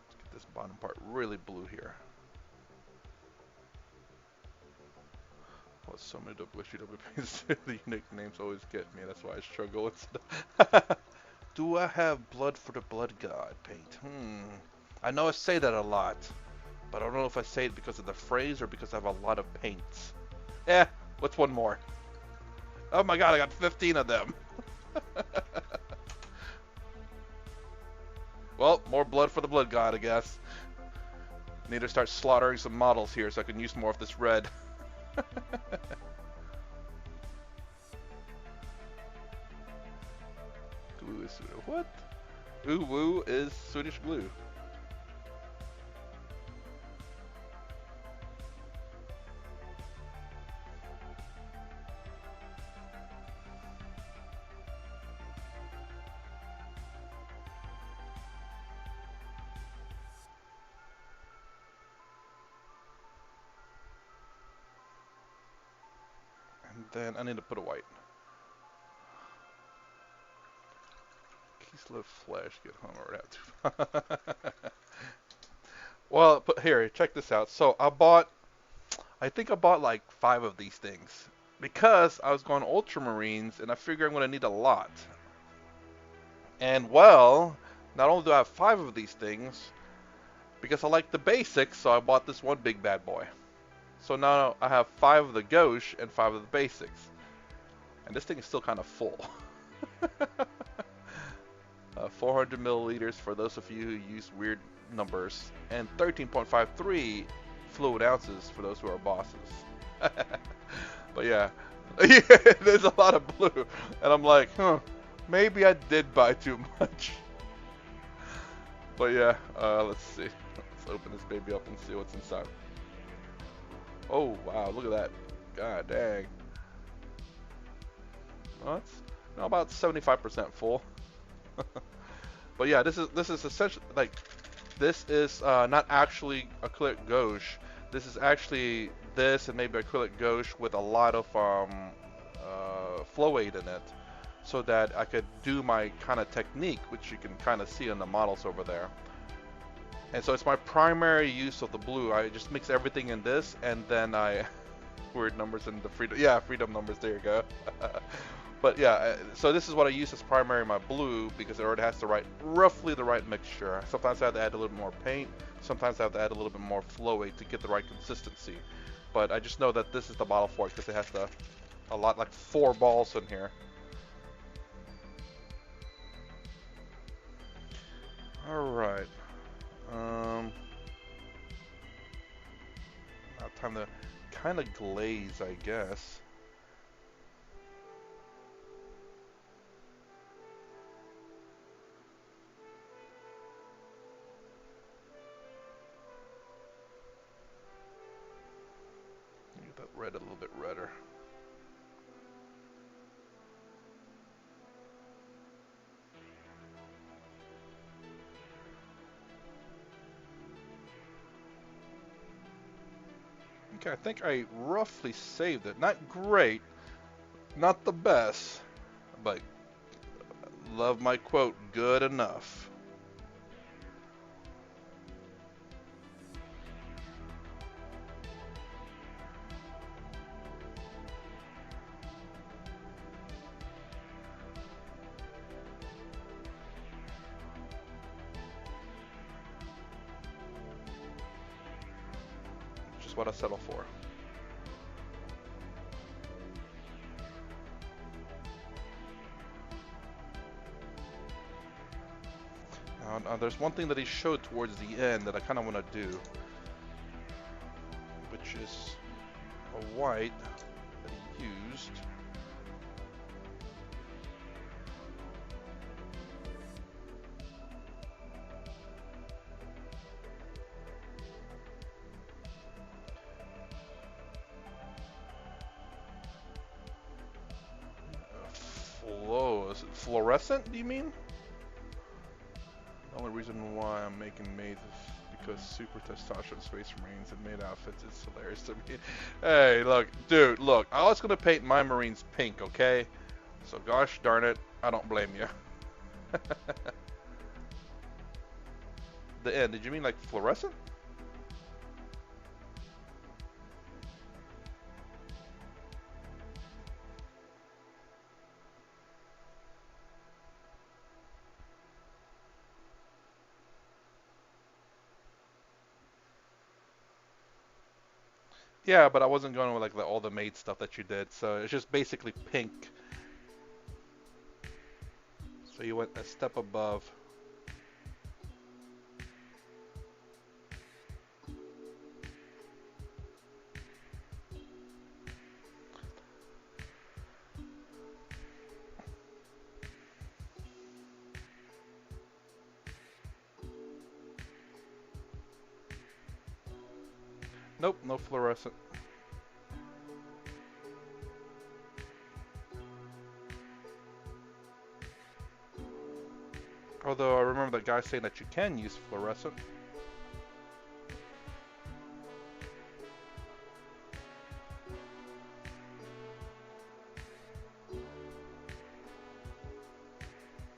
Let's get this bottom part really blue here. Well, so many WWPs. The unique names always get me. That's why I struggle with stuff. Do I have blood for the blood god paint? I know I say that a lot, but I don't know if I say it because of the phrase or because I have a lot of paints. What's one more? Oh my god, I got 15 of them. Well, more blood for the blood god, I guess. Need to start slaughtering some models here so I can use more of this red. Glue is what? Uwu is Swedish glue. And then I need to put a white. Kislev Flash, get home or out. Well, but here, check this out. So I think I bought like 5 of these things because I was going Ultramarines and I figure I'm going to need a lot. And well, not only do I have 5 of these things, because I like the basics, so I bought this one big bad boy. So now I have 5 of the gauche and 5 of the basics. And this thing is still kind of full. 400 milliliters for those of you who use weird numbers, and 13.53 fluid ounces for those who are bosses. But yeah, there's a lot of blue, and I'm like, maybe I did buy too much. But yeah, let's see. Let's open this baby up and see what's inside. Oh wow, look at that. God dang. Well, it's about 75% full. But yeah, this is essentially like, this is not actually acrylic gouache. This is actually this and maybe acrylic gouache with a lot of flow aid in it, so that I could do my kind of technique, which you can kind of see in the models over there. And so it's my primary use of the blue. I just mix everything in this, and then I weird numbers in the freedom. Yeah, freedom numbers. There you go. But yeah, so this is what I use as primary my blue because it already has roughly the right mixture. Sometimes I have to add a little bit more paint. Sometimes I have to add a little bit more flowweight to get the right consistency. But I just know that this is the bottle for it because it has a lot, like 4 balls in here. All right. Now time to kind of glaze, I guess. Get that red a little bit redder. Okay, I think I roughly saved it. Not great, not the best, but love my quote, good enough. Just what I settle for. Now, there's one thing that he showed towards the end that I kind of want to do, which is a white that he used. Is it fluorescent, do you mean? The only reason why I'm making maize is because super testosterone space marines and made outfits is hilarious to me. Hey, look, dude, look, I was gonna paint my marines pink, okay? So gosh darn it, I don't blame you. The end, did you mean like fluorescent? Yeah, but I wasn't going with like all the made stuff that you did, so it's just basically pink. So you went a step above. Nope, no fluorescent. Although I remember that guy saying that you can use fluorescent.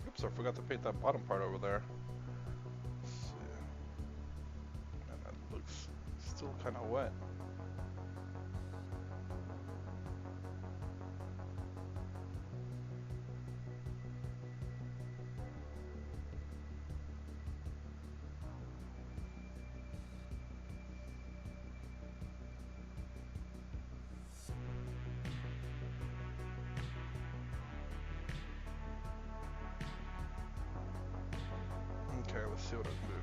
Oops, I forgot to paint that bottom part over there. Let's see. And that looks still kind of wet. Okay, let's see what I can do.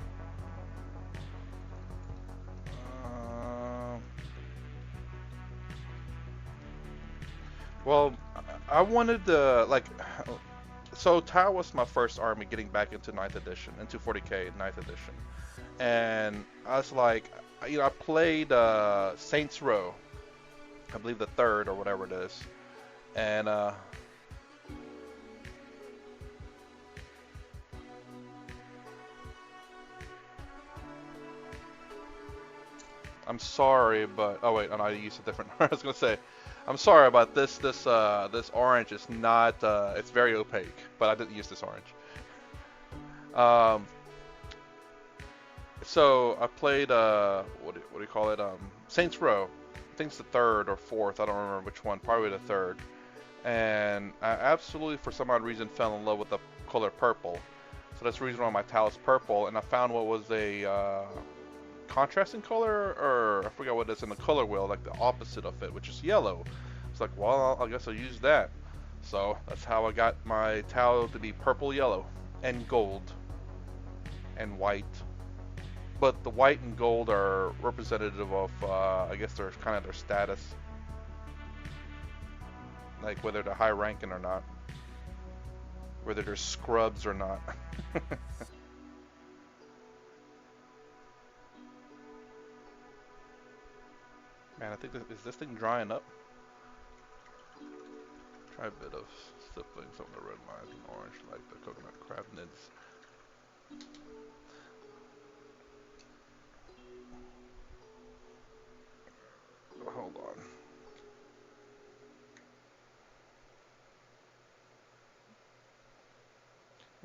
Well, I wanted to, like, so Tau was my first army getting back into 9th edition, into 40k 9th edition. And I was like, you know, I played Saints Row, I believe the 3rd or whatever it is. And I'm sorry, but oh wait, I used a different. I was gonna say, I'm sorry about this. This orange is not. It's very opaque, but I didn't use this orange. Um, so I played what do you call it? Saints Row. I think it's the 3rd or 4th. I don't remember which one. Probably the 3rd. and I absolutely, for some odd reason, fell in love with the color purple. So that's the reason why my towel is purple, and I found what was a contrasting color, or I forgot what it is in the color wheel, like the opposite of it, which is yellow. It's like, well, I guess I'll use that. So that's how I got my towel to be purple, yellow, and gold, and white. But the white and gold are representative of, I guess, their kind of their status, like whether they're high ranking or not, whether they're scrubs or not. Man, I think is this thing drying up? Try a bit of stippling, some of the red lines and orange, like the coconut crab nibs. Hold on.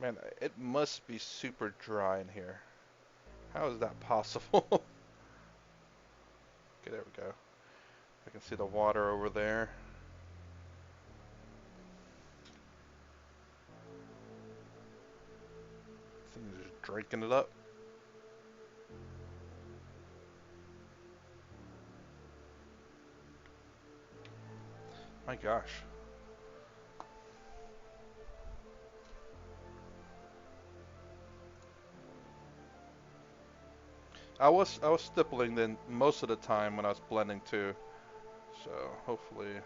Man, it must be super dry in here. How is that possible? Okay, there we go. I can see the water over there. This thing is just drinking it up. My gosh. I was stippling then most of the time when I was blending too. So hopefully.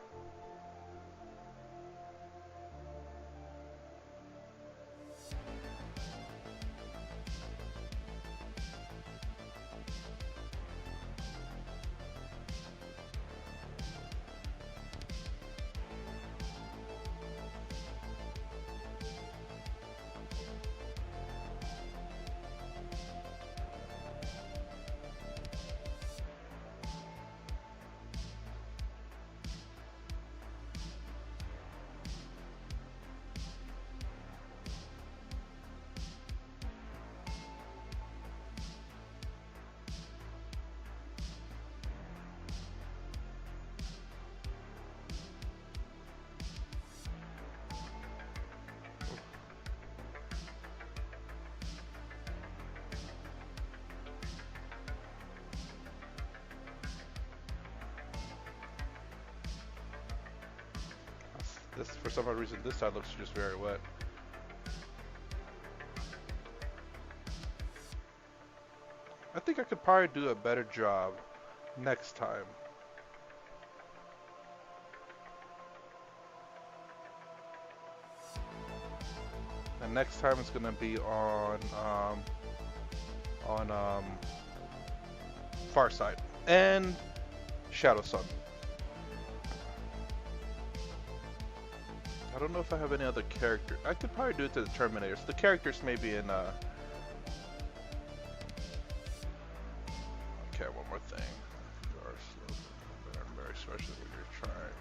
This, for some odd reason, this side looks just very wet. I think I could probably do a better job next time. And next time it's gonna be on Far Side and Shadow Sun. I don't know if I have any other character. I could probably do it to the Terminators. The characters may be in. Okay, one more thing. Very special when you're trying.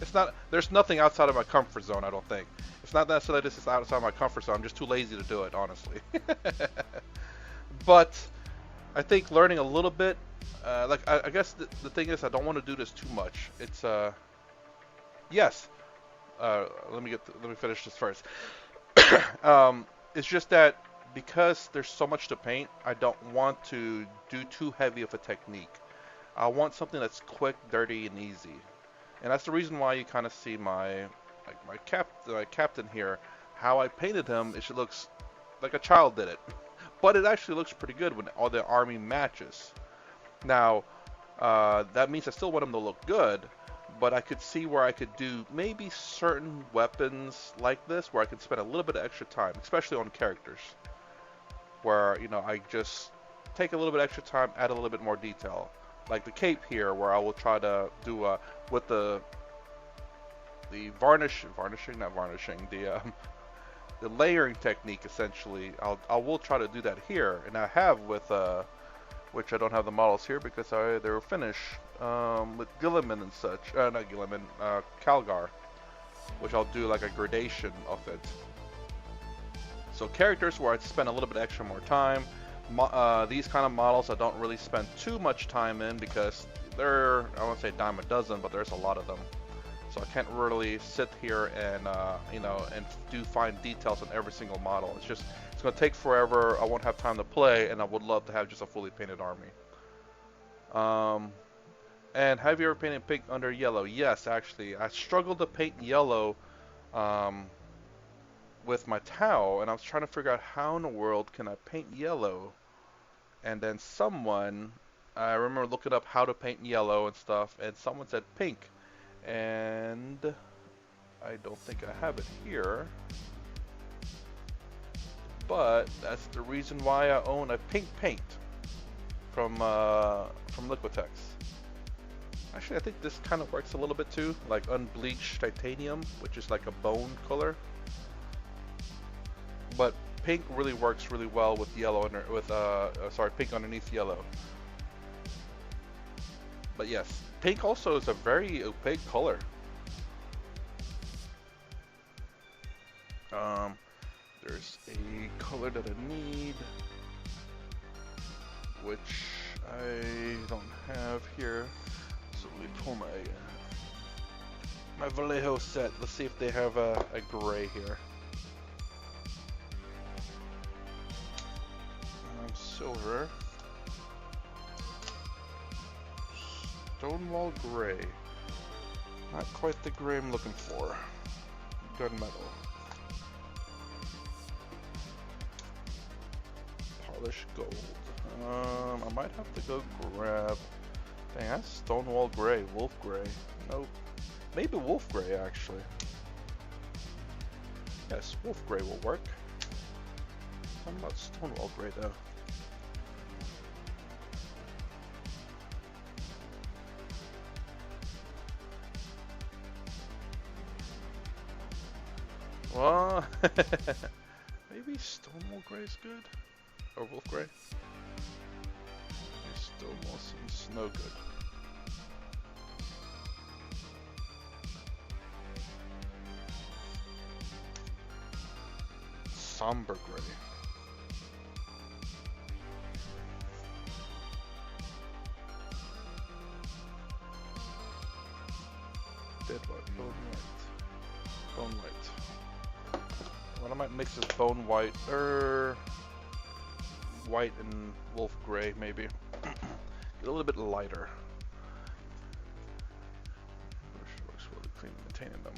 It's not. There's nothing outside of my comfort zone. I don't think. It's not necessarily this is outside my comfort zone. I'm just too lazy to do it, honestly. But I think learning a little bit. I guess the thing is, I don't want to do this too much. It's yes. Let me finish this first. It's just that because there's so much to paint, I don't want to do too heavy of a technique. I want something that's quick, dirty, and easy. And that's the reason why you kind of see my captain here. How I painted him, it looks like a child did it, but it actually looks pretty good when all the army matches. Now, that means I still want him to look good. But I could see where I could do maybe certain weapons like this, where I could spend a little bit of extra time, especially on characters, where, you know, I just take a little bit extra time, add a little bit more detail. Like the cape here, where I will try to do with the the layering technique. Essentially, I will try to do that here, and I have with which I don't have the models here because they were finished. With Gilliman and such, not Gilliman, Calgar, which I'll do like a gradation of it. So characters where I spend a little bit extra more time. These kind of models I don't really spend too much time in because they're, I won't say dime a dozen, but there's a lot of them. so I can't really sit here and you know, and do fine details on every single model. It's gonna take forever. I won't have time to play, and I would love to have just a fully painted army. And have you ever painted pink under yellow? Yes, actually, I struggled to paint yellow um, with my towel, and I was trying to figure out how in the world can I paint yellow. And then I remember looking up how to paint yellow and stuff, and someone said pink, and I don't think I have it here, but that's the reason why I own a pink paint from Liquitex. Actually, I think this kind of works a little bit too, like unbleached titanium, which is like a bone color. But pink really works really well with yellow pink underneath yellow. But yes, pink also is a very opaque color. There's a color that I need, which I don't have here. So let me pull my Vallejo set. Let's see if they have a gray here. Silver. Stonewall gray. Not quite the gray I'm looking for. Gunmetal. Polished gold. I might have to go grab. Dang, that's Stonewall gray. Wolf gray. Nope. Maybe wolf gray actually. Yes, wolf gray will work. Something about Stonewall gray though. Well, maybe Stonewall gray is good, or wolf gray. Stonewall seems no good. Somber gray. Dead white, bone white, bone white. Well, I might mix this bone white, white and wolf gray maybe. Get a little bit lighter. Works really clean maintaining them.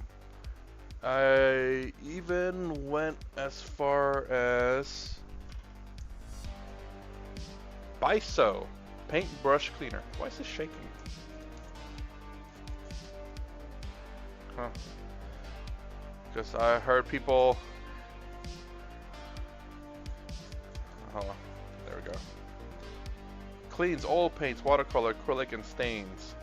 I even went as far as Biso paintbrush cleaner. Why is this shaking? Huh. Because I heard people. Hold on. There we go. Cleans oil paints, watercolor, acrylic, and stains.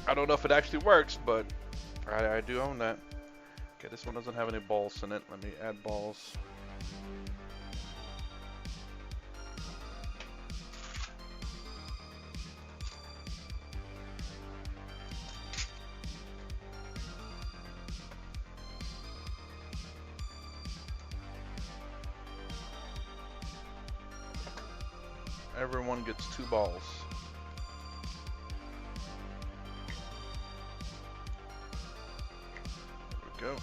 I don't know if it actually works, but I do own that. Okay, this one doesn't have any balls in it. Let me add balls. Everyone gets 2 balls. There we go.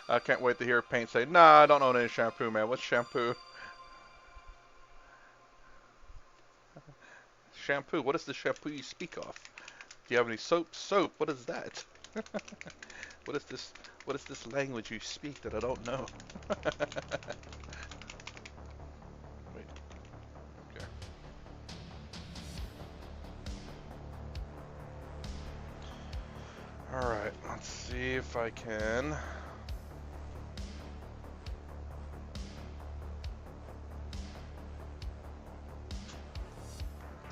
I can't wait to hear Paint say, "Nah, I don't own any shampoo, man. What's shampoo?" Shampoo. What is the shampoo you speak of? Do you have any soap? Soap. What is that? What is this? What is this language you speak that I don't know? Wait. Okay. All right. Let's see if I can.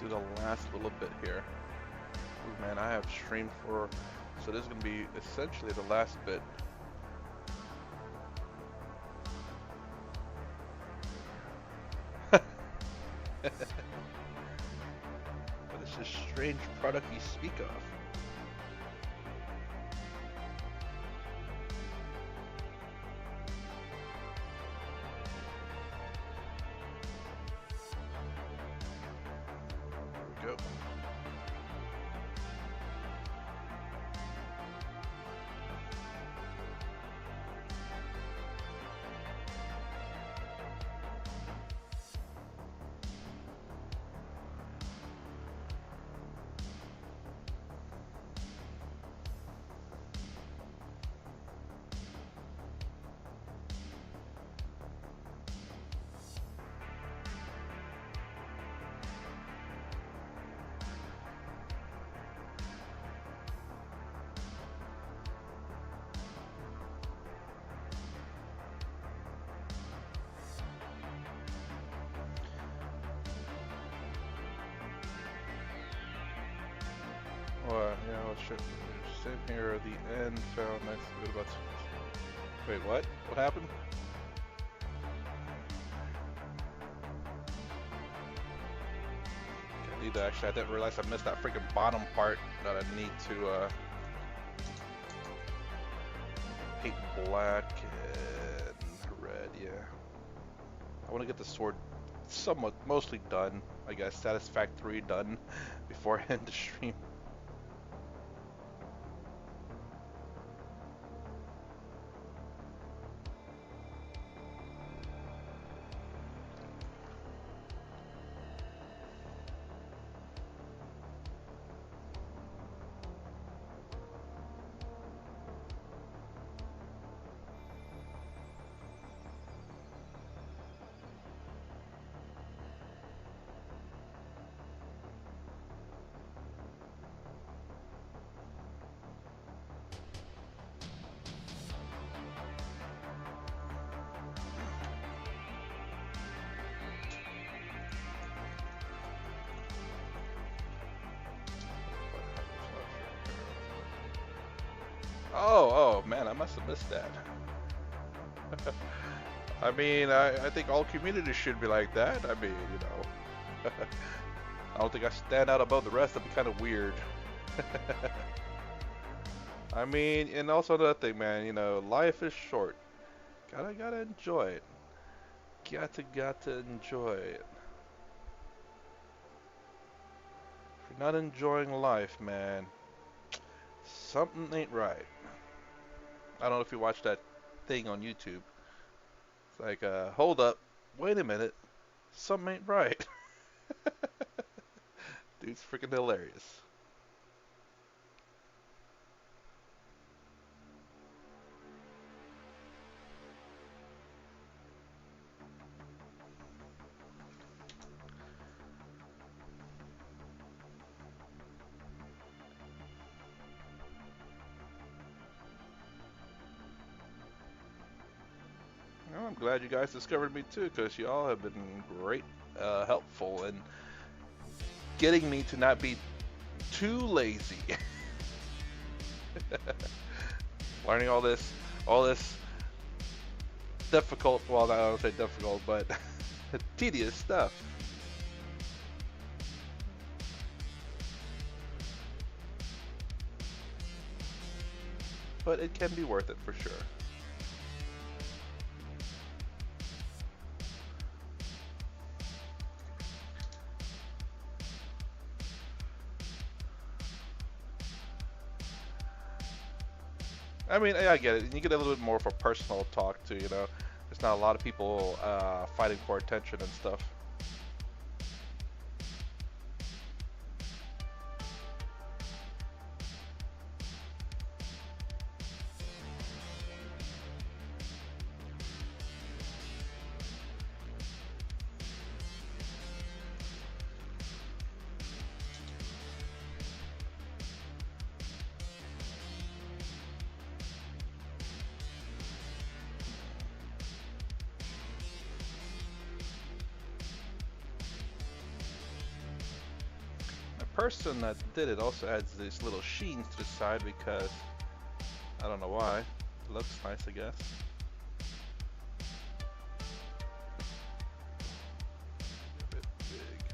Do the last little bit here. Ooh, man, I have streamed for, so this is gonna be essentially the last bit. But it's this strange product you speak of? There we go. Well, yeah, let's check. Same here. The end found nice bit about. Wait, what? What happened? I need to actually. I didn't realize I missed that freaking bottom part that I need to paint black and red. Yeah, I want to get the sword somewhat, mostly done. I guess satisfactory done before I end the stream. Oh man, I must have missed that. I mean, I think all communities should be like that. I mean, you know, I don't think I stand out above the rest. That'd be kind of weird. I mean, and also another thing, man, you know, life is short. Gotta enjoy it. Gotta enjoy it. If you're not enjoying life, man, something ain't right. I don't know if you watched that thing on YouTube. It's like, hold up, wait a minute, something ain't right. Dude's freaking hilarious. Well, I'm glad you guys discovered me too, because y'all have been great, helpful in getting me to not be too lazy. Learning all this difficult, well, I don't say difficult, but tedious stuff. But it can be worth it for sure. I mean, I get it. You get a little bit more of a personal talk too, you know. There's not a lot of people fighting for attention and stuff. Person that did it also adds these little sheens to the side because I don't know why. It looks nice, I guess. A bit big.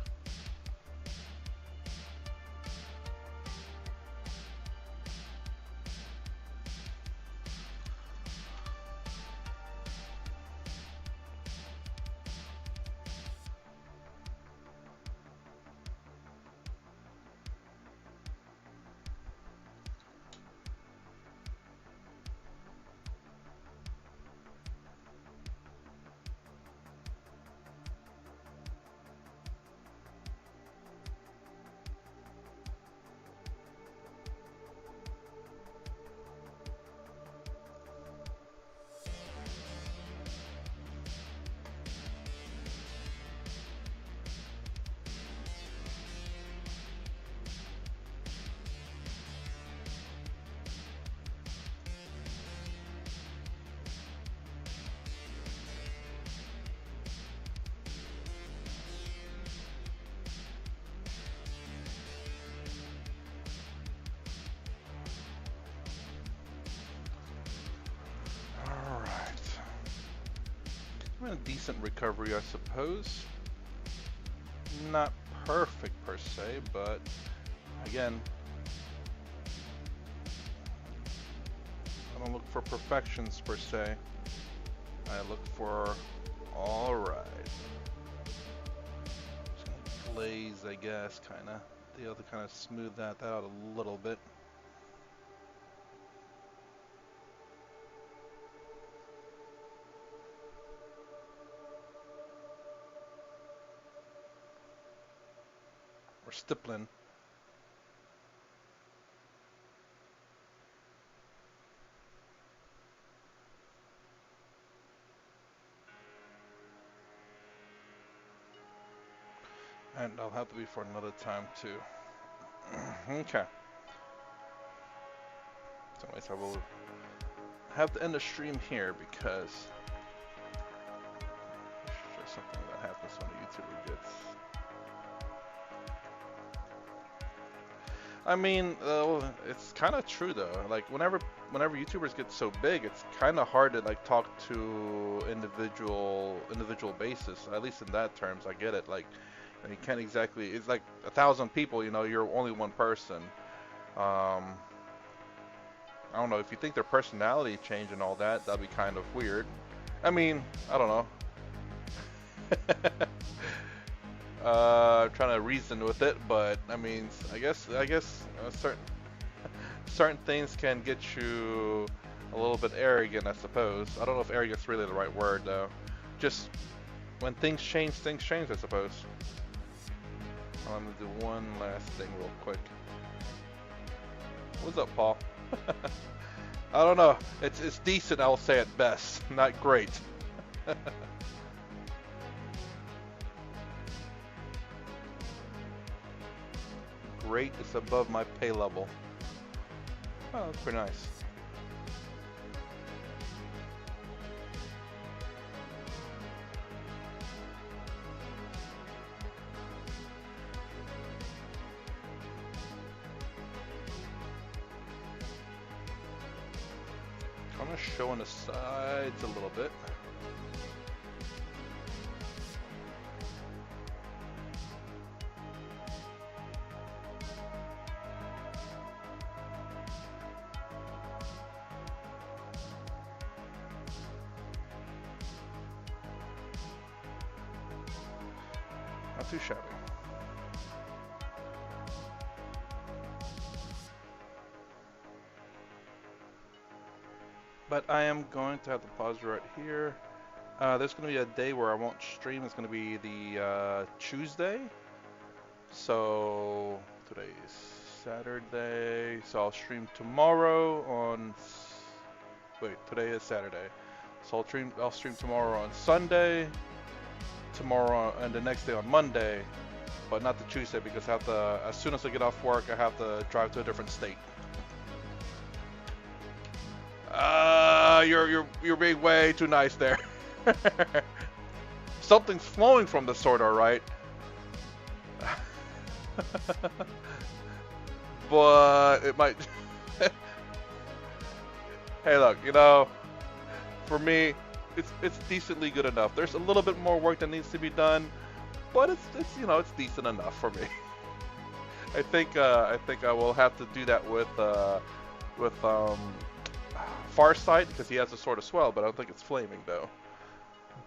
A decent recovery, I suppose. Not perfect per se, but again, I don't look for perfections per se. I look for alright. Just gonna glaze, I guess, kinda. Be able to kind of smooth that out a little bit. Or stippling. And I'll have to be for another time too. Okay. So anyways, I will have to end the stream here because it's just something that happens when a YouTuber gets. I mean, it's kind of true though. Like whenever YouTubers get so big, it's kind of hard to like talk to individual basis. At least in that terms, I get it. Like you can't exactly. It's like 1,000 people. You know, you're only one person. I don't know if you think their personality change and all that. That'd be kind of weird. I mean, I don't know. I'm trying to reason with it, but I mean, I guess certain things can get you a little bit arrogant, I suppose. I don't know if arrogant's really the right word though. Just when things change, I suppose. I'm gonna do one last thing real quick. What's up, Paul? I don't know. It's decent, I'll say at best. Not great. Great is above my pay level. Oh, that's pretty nice. Kind of showing the sides a little bit. Not too shabby. But I am going to have to pause right here. There's going to be a day where I won't stream. It's going to be the Tuesday. So today's Saturday. So I'll stream tomorrow on. Wait, today is Saturday. So I'll stream tomorrow on Sunday. Tomorrow and the next day on Monday, but not the Tuesday because I have to. As soon as I get off work, I have to drive to a different state. You're being way too nice there. Something's flowing from the sword, all right. But it might. Hey, look, you know, for me, it's decently good enough. There's a little bit more work that needs to be done, but it's you know, it's decent enough for me. I think I will have to do that with Farsight because he has a sword as well, but I don't think it's flaming though.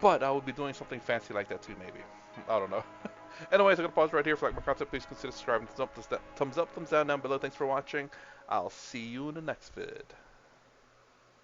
But I will be doing something fancy like that too, maybe. I don't know. Anyways, I'm gonna pause right here. If you like my content, please consider subscribing. Thumbs up, thumbs down below. Thanks for watching. I'll see you in the next vid.